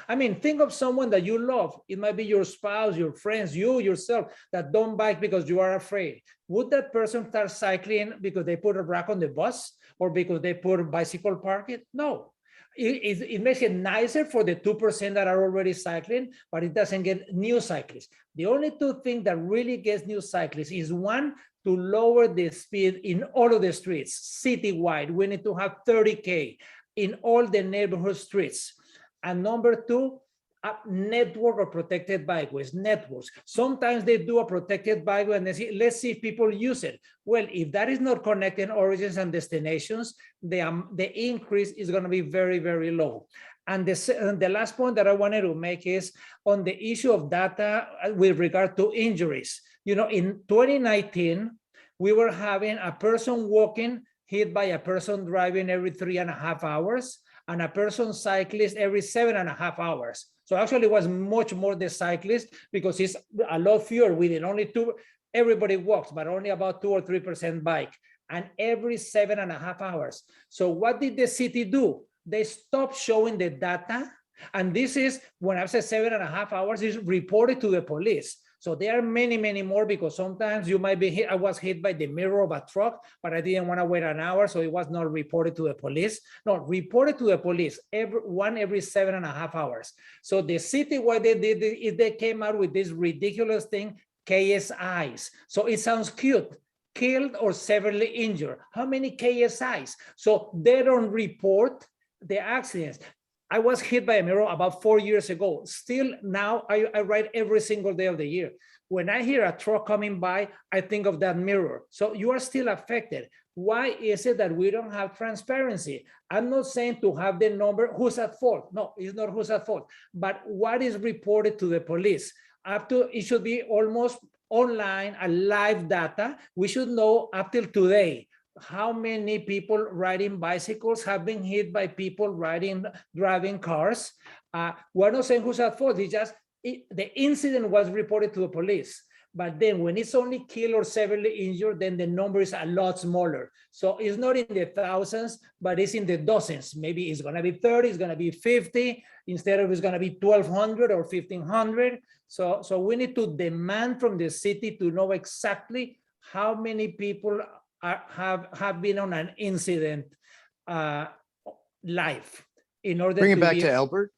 I mean, think of someone that you love. It might be your spouse, your friends, you yourself that don't bike because you are afraid. Would that person start cycling because they put a rack on the bus or because they put a bicycle parking? No. It makes it nicer for the 2% that are already cycling, but it doesn't get new cyclists. The only two things that really gets new cyclists is one, to lower the speed in all of the streets, citywide. We need to have 30K in all the neighborhood streets. And number two, a network of protected bikeways, networks. Sometimes they do a protected bikeway and they say, let's see if people use it. Well, if that is not connecting origins and destinations, the increase is going to be very, very low. And the last point that I wanted to make is on the issue of data with regard to injuries. You know, in 2019, we were having a person walking hit by a person driving every 3.5 hours and a person cyclist every 7.5 hours. So actually it was much more the cyclist because it's a lot fewer within only two, everybody walks, but only about 2 or 3% bike and every 7.5 hours. So what did the city do? They stopped showing the data. And this is, when I say 7.5 hours, is reported to the police. So there are many, many more because sometimes you might be hit. I was hit by the mirror of a truck, but I didn't want to wait an hour. So it was not reported to the police. No, reported to the police every 7.5 hours. So the city, what they did is they came out with this ridiculous thing, KSIs. So it sounds cute. Killed or severely injured. How many KSIs? So they don't report the accidents. I was hit by a mirror about 4 years ago. Still now I ride every single day of the year. When I hear a truck coming by, I think of that mirror. So you are still affected. Why is it that we don't have transparency? I'm not saying to have the number, who's at fault. No, it's not who's at fault, but what is reported to the police. It should be almost online, a live data. We should know up till today, how many people riding bicycles have been hit by people driving cars. We're not saying who's at fault. It's just the incident was reported to the police. But then when it's only killed or severely injured, then the number is a lot smaller. So it's not in the thousands, but it's in the dozens. Maybe it's going to be 30, it's going to be 50, instead of it's going to be 1,200 or 1,500. So we need to demand from the city to know exactly how many people have been on an incident live in order Bring to it back to Albert.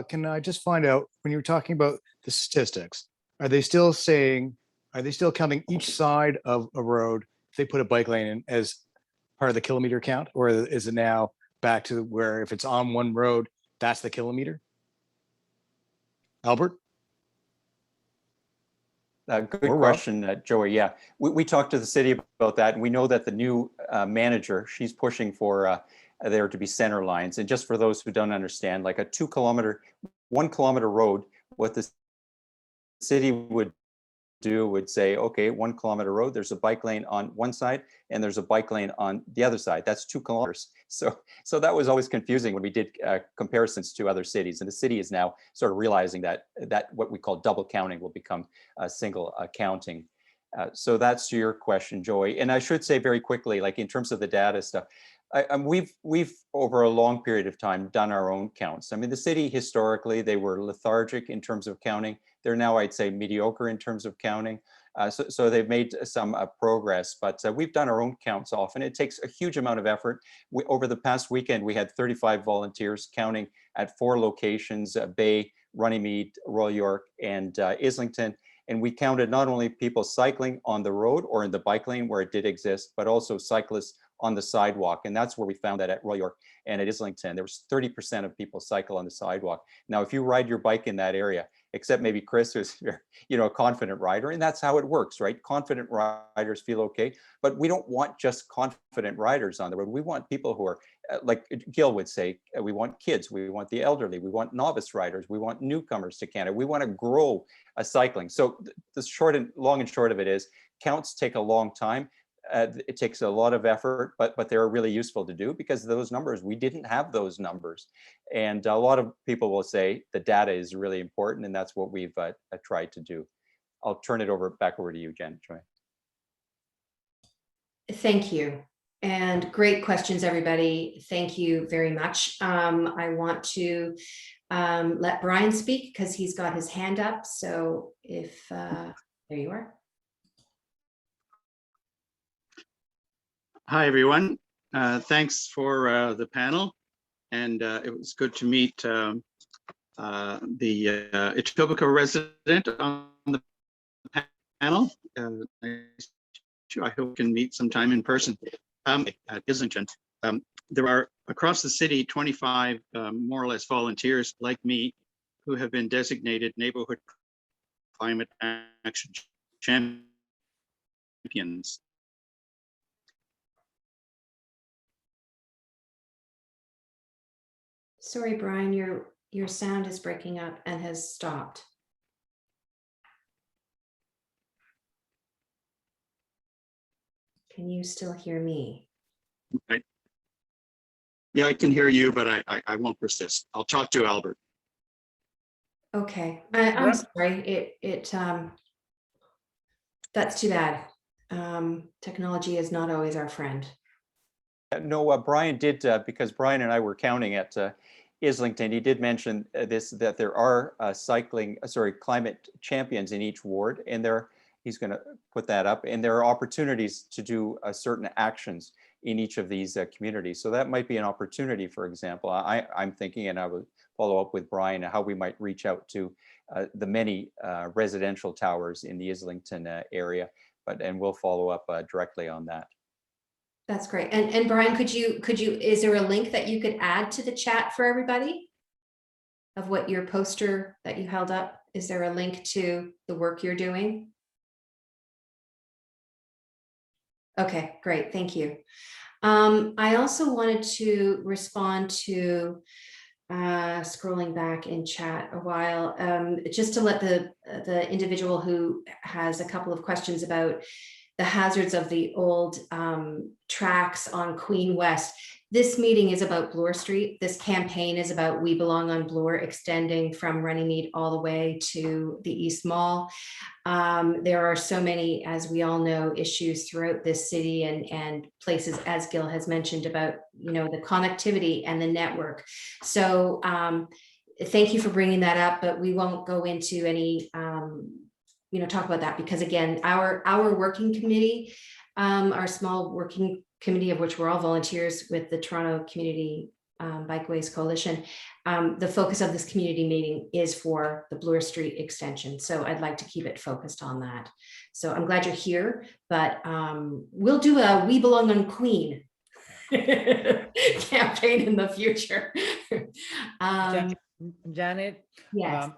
Can I just find out, when you were talking about the statistics, are they still counting each side of a road if they put a bike lane in as part of the kilometer count, or is it now back to where if it's on one road, that's the kilometer? Albert? Good question, Joey. Yeah, we talked to the city about that, and we know that the new manager, she's pushing for there to be center lines. And just for those who don't understand, like a 1 kilometer road, what the city would say, okay, 1 kilometer road, there's a bike lane on one side and there's a bike lane on the other side. That's 2 kilometers. So that was always confusing when we did comparisons to other cities. And the city is now sort of realizing that what we call double counting will become single counting. So that's your question, Joey. And I should say very quickly, like in terms of the data stuff, we've over a long period of time done our own counts. I mean, the city historically, they were lethargic in terms of counting. They're now, I'd say, mediocre in terms of counting. So they've made some progress, but we've done our own counts often. It takes a huge amount of effort. Over the past weekend, we had 35 volunteers counting at 4 locations, Bay, Runnymede, Royal York, and Islington. And we counted not only people cycling on the road or in the bike lane where it did exist, but also cyclists on the sidewalk. And that's where we found that at Royal York and at Islington, there was 30% of people cycle on the sidewalk. Now, if you ride your bike in that area, except maybe Chris, who's, you know, a confident rider, and that's how it works, right? Confident riders feel okay, but we don't want just confident riders on the road. We want people who are, like Gil would say, we want kids, we want the elderly, we want novice riders, we want newcomers to Canada. We want to grow cycling. So the long and short of it is, counts take a long time. It takes a lot of effort, but they're really useful to do, because those numbers, we didn't have those numbers. And a lot of people will say the data is really important, and that's what we've tried to do. I'll turn it back over to you, Jen. Joy. Thank you. And great questions, everybody. Thank you very much. I want to let Brian speak because he's got his hand up. So if, there you are. Hi, everyone. Thanks for the panel. And it was good to meet the Etobicoke resident on the panel. I hope we can meet sometime in person at Islington. There are across the city 25 more or less volunteers like me who have been designated neighborhood climate action champions. Sorry, Brian, your sound is breaking up and has stopped. Can you still hear me? Right. Yeah, I can hear you, but I won't persist. I'll talk to Albert. Okay, I'm sorry. That's too bad. Technology is not always our friend. No, Brian did, because Brian and I were counting at Islington. He did mention that there are climate champions in each ward, and he's going to put that up, and there are opportunities to do certain actions in each of these communities. So that might be an opportunity, for example. I'm thinking, and I will follow up with Brian, how we might reach out to the many residential towers in the Islington area, and we'll follow up directly on that. That's great. And Brian, is there a link that you could add to the chat for everybody of what your poster that you held up? Is there a link to the work you're doing? Okay, great. Thank you. I also wanted to respond to scrolling back in chat a while, just to let the individual who has a couple of questions about the hazards of the old tracks on Queen West. This meeting is about Bloor Street. This campaign is about We Belong on Bloor, extending from Runnymede all the way to the East Mall. There are so many, as we all know, issues throughout this city and places, as Gil has mentioned, about the connectivity and the network. So thank you for bringing that up, but we won't go into any talk about that, because again, our working committee, our small working committee, of which we're all volunteers with the Toronto Community Bikeways Coalition, the focus of this community meeting is for the Bloor Street extension. So I'd like to keep it focused on that. So I'm glad you're here, but we'll do a We Belong on Queen campaign in the future. Janet, yes.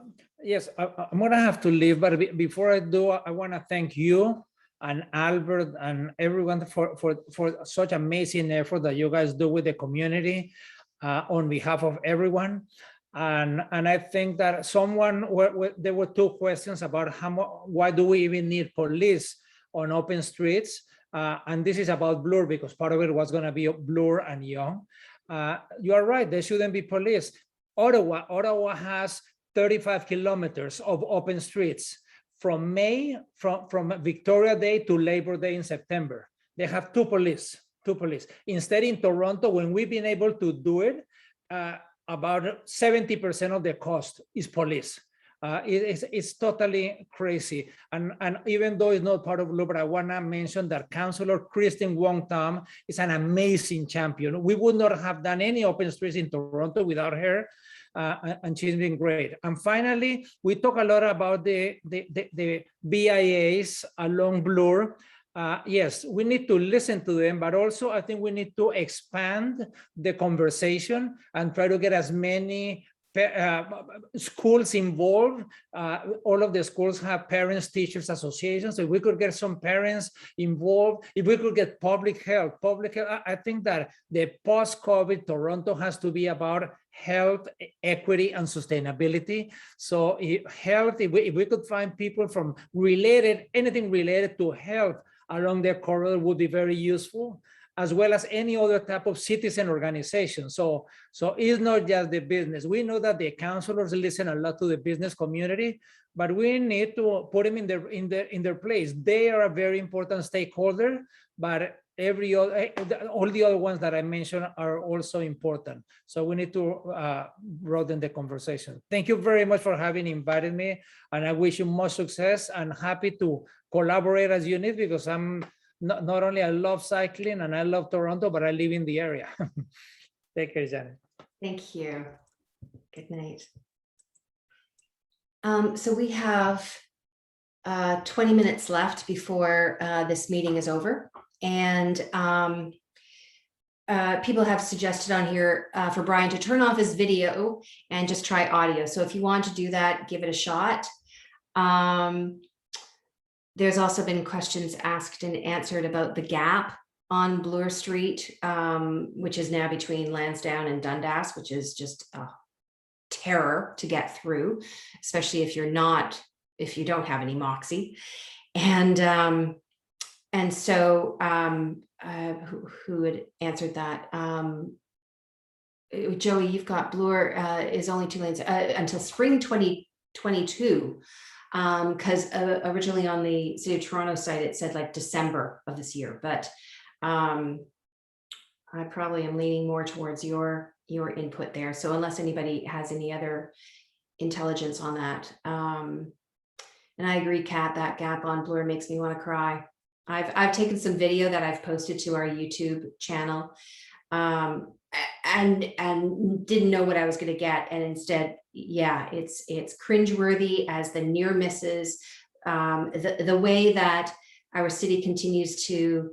Yes, I'm gonna have to leave, but before I do, I want to thank you and Albert and everyone for such amazing effort that you guys do with the community on behalf of everyone. And I think that there were two questions about why do we even need police on open streets? And this is about Bloor, because part of it was going to be Bloor and Yonge. You are right, there shouldn't be police. Ottawa has 35 kilometers of open streets from Victoria Day to Labor Day in September. They have two police. Instead, in Toronto, when we've been able to do it, about 70% of the cost is police. It's totally crazy. And even though it's not part of Bloor, but I want to mention that Councillor Christine Wong-Tam is an amazing champion. We would not have done any open streets in Toronto without her. And she's been great. And finally, we talk a lot about the BIAs along Bloor. Yes, we need to listen to them, but also I think we need to expand the conversation and try to get as many schools involved. All of the schools have parents teachers associations. So if we could get some parents involved, if we could get public health, I think that the post-COVID Toronto has to be about health, equity, and sustainability. So health, if we could find people from anything related to health along their corridor would be very useful, as well as any other type of citizen organization. So it's not just the business. We know that the councilors listen a lot to the business community, but we need to put them in their place. They are a very important stakeholder, but all the other ones that I mentioned are also important. So we need to broaden the conversation. Thank you very much for having invited me, and I wish you much success, and happy to collaborate as you need, because I'm not only I love cycling and I love Toronto, but I live in the area. Take care, Janet. Thank you. Good night. So we have 20 minutes left before this meeting is over. And people have suggested on here for Brian to turn off his video and just try audio. So if you want to do that, give it a shot. There's also been questions asked and answered about the gap on Bloor Street, which is now between Lansdowne and Dundas, which is just a terror to get through, especially if you don't have any moxie. And so who had answered that? Joey, you've got Bloor is only 2 lanes until spring 2022. Because originally on the City of Toronto site, it said like December of this year, but I probably am leaning more towards your input there. So unless anybody has any other intelligence on that. And I agree, Kat, that gap on Bloor makes me want to cry. I've taken some video that I've posted to our YouTube channel and didn't know what I was going to get. And instead, yeah, it's cringeworthy as the near misses, the way that our city continues to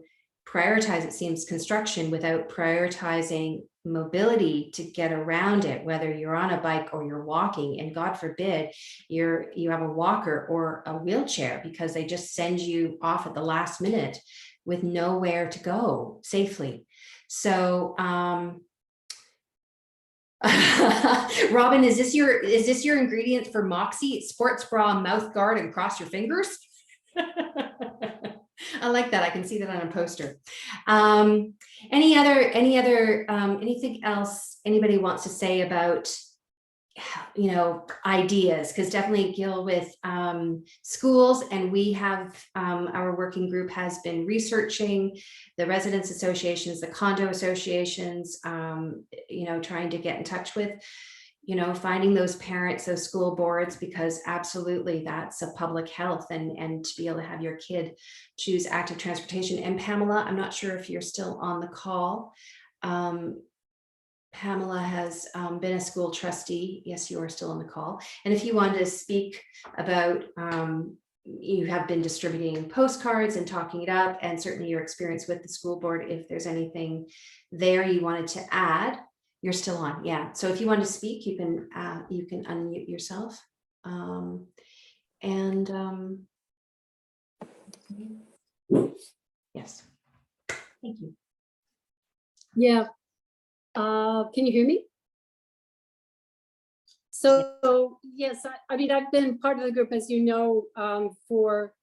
prioritize, it seems, construction without prioritizing mobility to get around it, whether you're on a bike or you're walking, and God forbid you have a walker or a wheelchair, because they just send you off at the last minute with nowhere to go safely. So Robin, is this your ingredient for Moxie? Sports bra, mouth guard, and cross your fingers? I like that. I can see that on a poster. Anything else anybody wants to say about, ideas? Because definitely Gil with schools, and we have our working group has been researching the residents associations, the condo associations, trying to get in touch with, finding those parents, those school boards, because absolutely that's a public health, and to be able to have your kid choose active transportation. And Pamela, I'm not sure if you're still on the call. Pamela has been a school trustee. Yes, you are still on the call. And if you wanted to speak about, you have been distributing postcards and talking it up, and certainly your experience with the school board, if there's anything there you wanted to add, you're still on. Yeah. So if you want to speak, you can unmute yourself. Yes. Thank you. Yeah. Can you hear me? So yes, I mean, I've been part of the group, as you know, for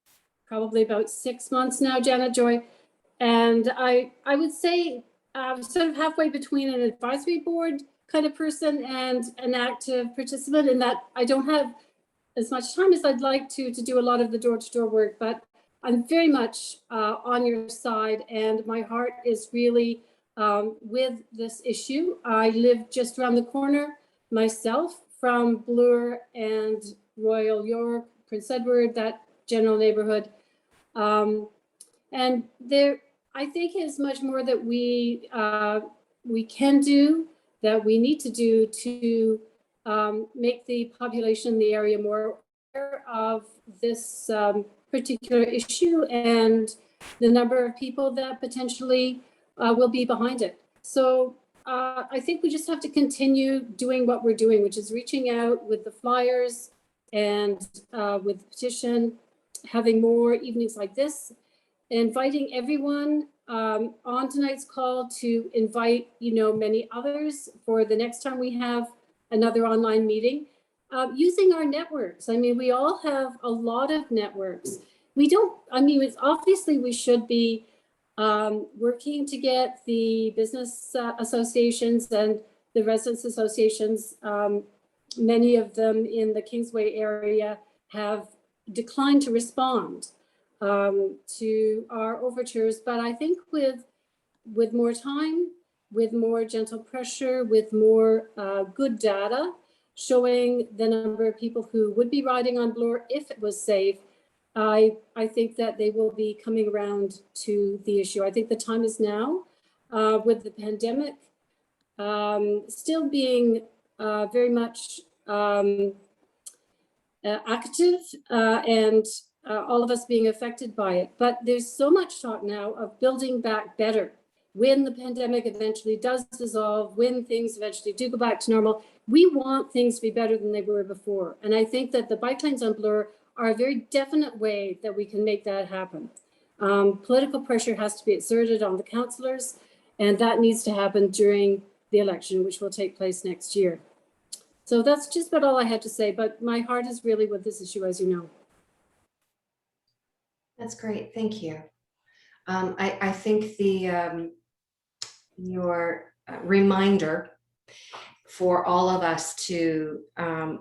probably about 6 months now, Janet Joy. And I would say sort of halfway between an advisory board kind of person and an active participant, in that I don't have as much time as I'd like to do a lot of the door-to-door work, but I'm very much on your side, and my heart is really with this issue. I live just around the corner myself from Bloor and Royal York, Prince Edward, that general neighborhood. And there, I think, is much more that we can do, that we need to do to make the population in the area more aware of this particular issue and the number of people that potentially will be behind it. So I think we just have to continue doing what we're doing, which is reaching out with the flyers and with the petition, having more evenings like this, inviting everyone on tonight's call to invite, many others for the next time we have another online meeting, using our networks. I mean, we all have a lot of networks. It's obviously we should be working to get the business associations and the residents associations, many of them in the Kingsway area have declined to respond to our overtures. But I think with more time, with more gentle pressure, with more good data showing the number of people who would be riding on Bloor if it was safe, I think that they will be coming around to the issue. I think the time is now, with the pandemic still being very much active and all of us being affected by it. But there's so much talk now of building back better. When the pandemic eventually does dissolve, when things eventually do go back to normal, we want things to be better than they were before. And I think that the bike lanes on Bloor are a very definite way that we can make that happen. Political pressure has to be exerted on the councillors, and that needs to happen during the election, which will take place next year. So that's just about all I had to say, but my heart is really with this issue, as you know. That's great, thank you. I think your reminder for all of us to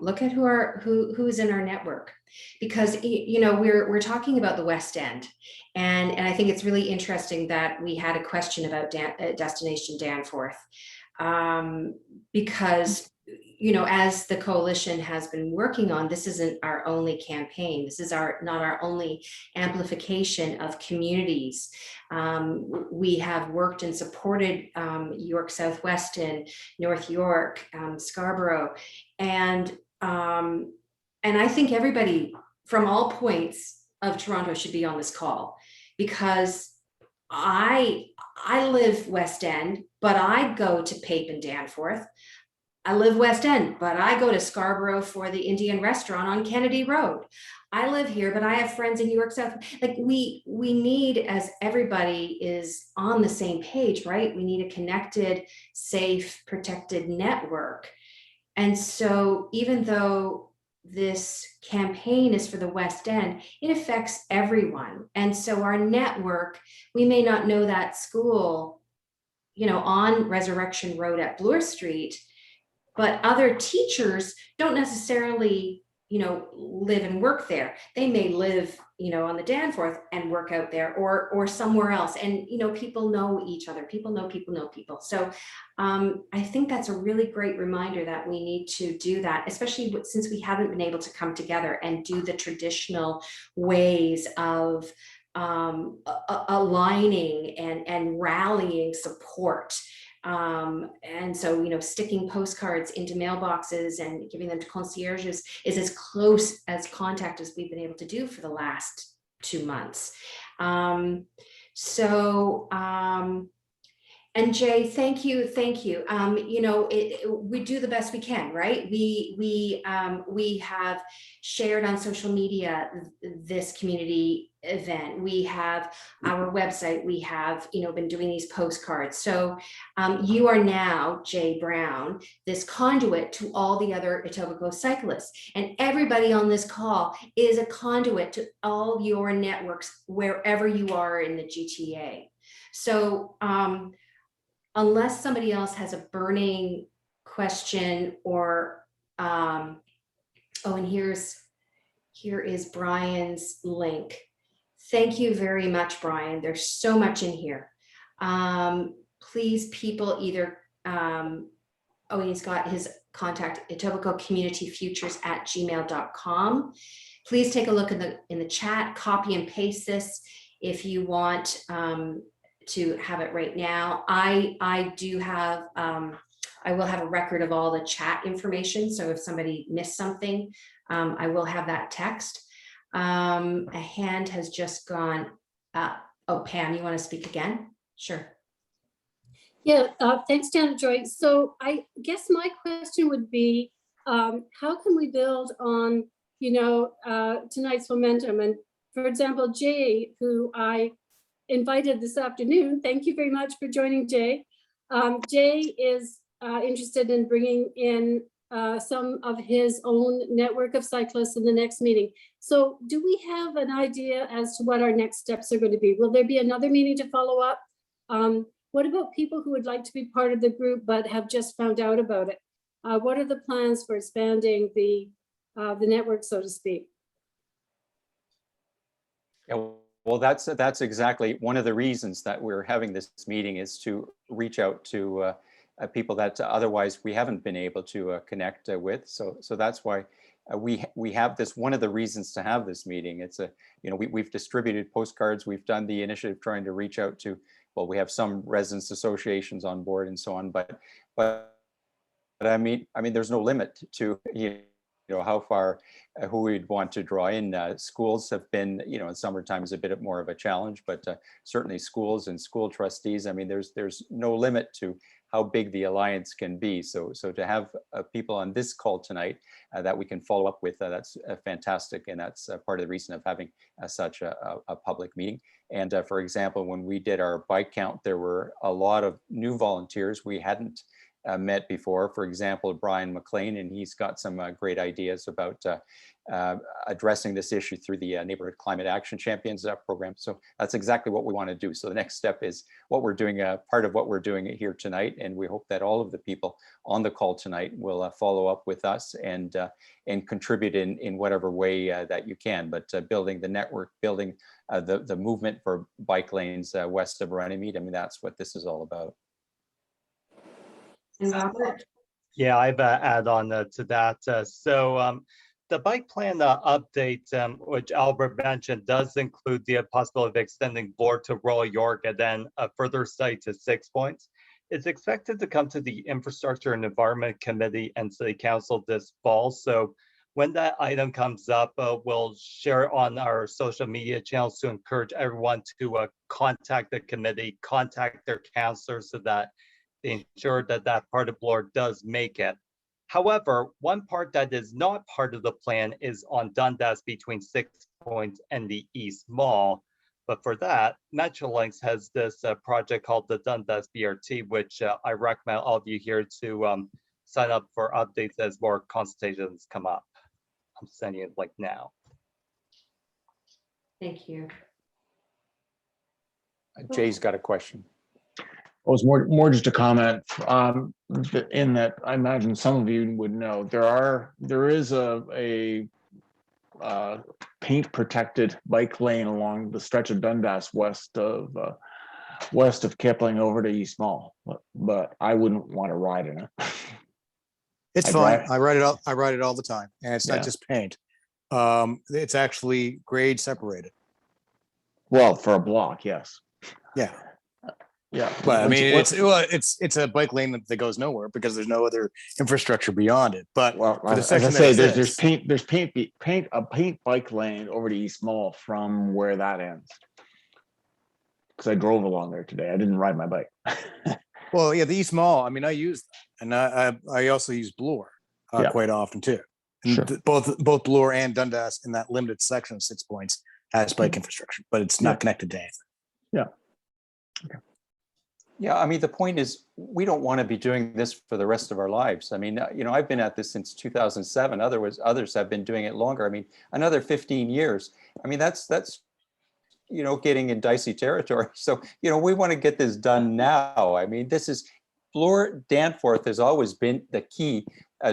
look at who's in our network, because we're talking about the West End, and I think it's really interesting that we had a question about Destination Danforth, because as the coalition has been working on, this isn't our only campaign. This is not our only amplification of communities. We have worked and supported York Southweston, North York, Scarborough, and I think everybody from all points of Toronto should be on this call, because I live West End, but I go to Pape and Danforth. I live West End, but I go to Scarborough for the Indian restaurant on Kennedy Road. I live here, but I have friends in York South. Like we need, as everybody is on the same page, right? We need a connected, safe, protected network. And so even though this campaign is for the West End, it affects everyone. And so our network, we may not know that school, on Resurrection Road at Bloor Street, but other teachers don't necessarily, live and work there. They may live, on the Danforth and work out there or somewhere else. And, people know each other. People know people. So I think that's a really great reminder that we need to do that, especially since we haven't been able to come together and do the traditional ways of aligning and rallying support. And so, sticking postcards into mailboxes and giving them to concierges is as close as contact as we've been able to do for the last 2 months. And Jay, thank you. We do the best we can, right? We have shared on social media this community event. We have our website. We have been doing these postcards. So you are now, Jay Brown, this conduit to all the other Etobicoke cyclists, and everybody on this call is a conduit to all your networks wherever you are in the GTA. So unless somebody else has a burning question or, and here is Brian's link. Thank you very much, Brian. There's so much in here. Please, people, either, he's got his contact, Etobicoke Community Futures @gmail.com. Please take a look in the chat, copy and paste this if you want to have it right now. I do have, I will have a record of all the chat information. So if somebody missed something, I will have that text. A hand has just gone up. Oh, Pam, you want to speak again? Sure. Yeah, thanks, Janet Joy. So I guess my question would be, how can we build on, tonight's momentum? And for example, Jay, who I invited this afternoon, thank you very much for joining, Jay. Jay is interested in bringing in some of his own network of cyclists in the next meeting. So do we have an idea as to what our next steps are going to be? Will there be another meeting to follow up? What about people who would like to be part of the group but have just found out about it? What are the plans for expanding the network, so to speak? Yeah, well, that's exactly one of the reasons that we're having this meeting, is to reach out to people that otherwise we haven't been able to connect with. So that's why we have this. One of the reasons to have this meeting. It's we've distributed postcards. We've done the initiative trying to reach out to. Well, we have some residents associations on board and so on, but I mean, there's no limit to how far who we'd want to draw in. Schools have been, in summertime is a bit more of a challenge, but certainly schools and school trustees. I mean, there's no limit to how big the alliance can be. So to have people on this call tonight that we can follow up with, that's fantastic, and that's part of the reason of having such a public meeting. And for example, when we did our bike count, there were a lot of new volunteers we hadn't met before. For example, Brian McLean, and he's got some great ideas about addressing this issue through the Neighborhood Climate Action Champions program. So that's exactly what we want to do. So the next step is what we're doing, part of what we're doing here tonight. And we hope that all of the people on the call tonight will follow up with us and contribute in whatever way that you can. But building the network, building the movement for bike lanes west of Runnymede, I mean, that's what this is all about. And Robert? Yeah, I've add on to that. So the bike plan update, which Albert mentioned, does include the possibility of extending Bloor to Royal York and then a further site to 6 Points. It's expected to come to the Infrastructure and Environment Committee and City Council this fall. So when that item comes up, we'll share it on our social media channels to encourage everyone to contact the committee, contact their counselors, so that they ensure that that part of Bloor does make it. However, one part that is not part of the plan is on Dundas between 6 Points and the East Mall. But for that, Metrolinx has this project called the Dundas BRT, which I recommend all of you here to sign up for updates as more consultations come up. I'm sending it like now. Thank you. Jay's got a question. Well, it's more just a comment in that I imagine some of you would know there is a paint protected bike lane along the stretch of Dundas west of Kipling over to East Mall, but I wouldn't want to ride in it. It's fine. I ride it all the time, and it's not just paint. It's actually grade separated. Well, for a block, yes. Yeah. Yeah, but I mean, it's a bike lane that goes nowhere because there's no other infrastructure beyond it. But well, for the as I section say, that there's paint bike lane over to East Mall from where that ends. Because I drove along there today. I didn't ride my bike. Well, yeah, the East Mall. I mean, I use that, and I also use Bloor quite often too. And Sure. both Bloor and Dundas in that limited section of 6 Points has bike infrastructure, but it's not connected to anything. Yeah. Okay. Yeah, I mean, the point is, we don't want to be doing this for the rest of our lives. I mean, I've been at this since 2007. Others have been doing it longer. I mean, another 15 years. I mean, that's getting in dicey territory. So, we want to get this done now. I mean, this is Bloor Danforth has always been the key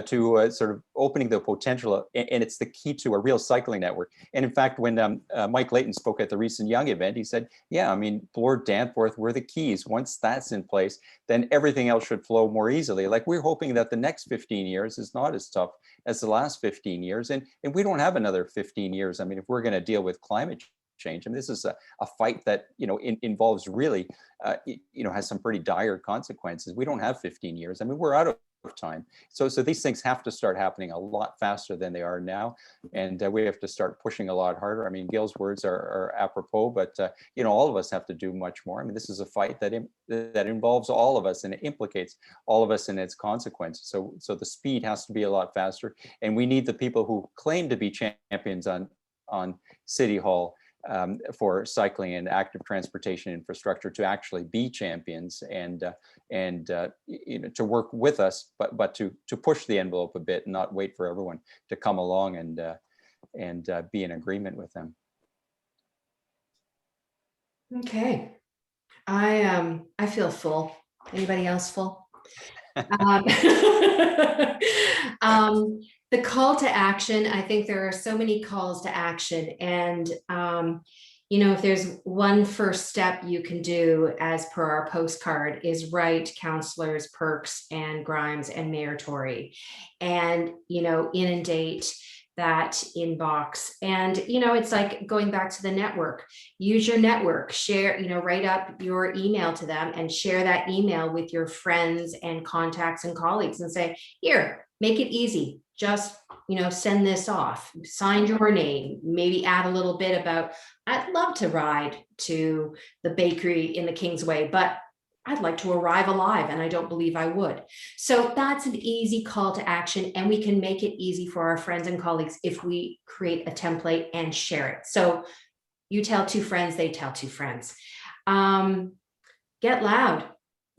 to sort of opening the potential, and it's the key to a real cycling network. And in fact, when Mike Layton spoke at the recent Young event, he said, yeah, I mean, Bloor Danforth were the keys. Once that's in place, then everything else should flow more easily. Like, we're hoping that the next 15 years is not as tough as the last 15 years. And we don't have another 15 years. I mean, if we're going to deal with climate change, I mean, this is a fight that, involves really, has some pretty dire consequences. We don't have 15 years. I mean, we're out of time. So these things have to start happening a lot faster than they are now. And we have to start pushing a lot harder. I mean, Gil's words are apropos, but all of us have to do much more. I mean, this is a fight that involves all of us and it implicates all of us in its consequences. So the speed has to be a lot faster. And we need the people who claim to be champions on City Hall for cycling and active transportation infrastructure to actually be champions and to work with us, but to push the envelope a bit and not wait for everyone to come along and be in agreement with them. Okay, I feel full. Anybody else full? The call to action, I think there are so many calls to action, and if there's one first step you can do as per our postcard is write councillors Perks and Grimes and Mayor Tory and inundate that inbox. And it's like going back to the network. Use your network, share, write up your email to them and share that email with your friends and contacts and colleagues and say, here, make it easy. Just, send this off, sign your name, maybe add a little bit about, I'd love to ride to the bakery in the Kingsway, but I'd like to arrive alive and I don't believe I would. So that's an easy call to action, and we can make it easy for our friends and colleagues if we create a template and share it. So you tell two friends, they tell two friends. Get loud,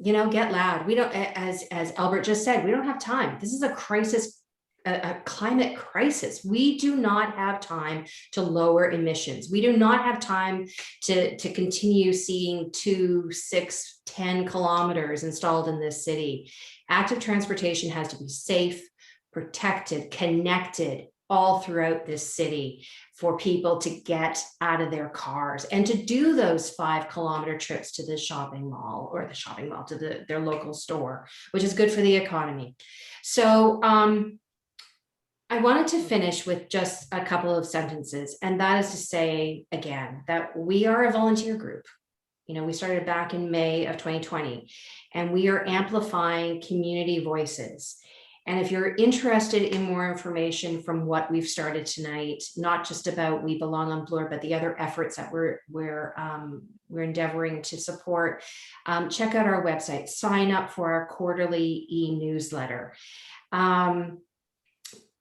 get loud. We don't, as Albert just said, we don't have time. This is a crisis, a climate crisis. We do not have time to lower emissions. We do not have time to continue seeing 2, 6, 10 kilometers installed in this city. Active transportation has to be safe, protected, connected all throughout this city for people to get out of their cars and to do those 5-kilometer trips to the shopping mall to their local store, which is good for the economy. So I wanted to finish with just a couple of sentences, and that is to say, again, that we are a volunteer group. We started back in May of 2020, and we are amplifying community voices. And if you're interested in more information from what we've started tonight, not just about We Belong on Bloor, but the other efforts that we're endeavoring to support, check out our website, sign up for our quarterly e-newsletter.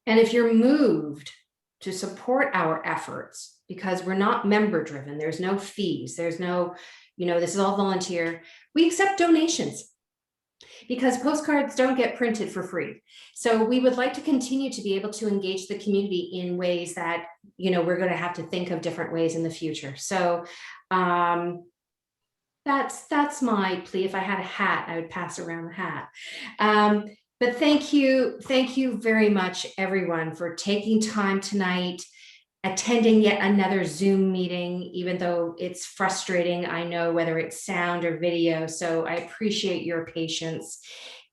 And if you're moved to support our efforts, because we're not member driven, there's no fees, there's no, this is all volunteer, we accept donations because postcards don't get printed for free. So we would like to continue to be able to engage the community in ways that, we're going to have to think of different ways in the future. So that's my plea. If I had a hat, I would pass around the hat. But thank you very much, everyone, for taking time tonight, attending yet another Zoom meeting, even though it's frustrating, I know, whether it's sound or video. So I appreciate your patience.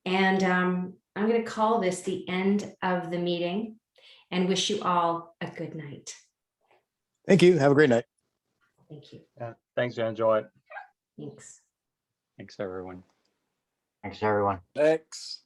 And I'm going to call this the end of the meeting and wish you all a good night. Thank you. Have a great night. Thank you. Yeah, thanks, Jen. Enjoy it. Thanks. Thanks, everyone. Thanks, everyone. Thanks.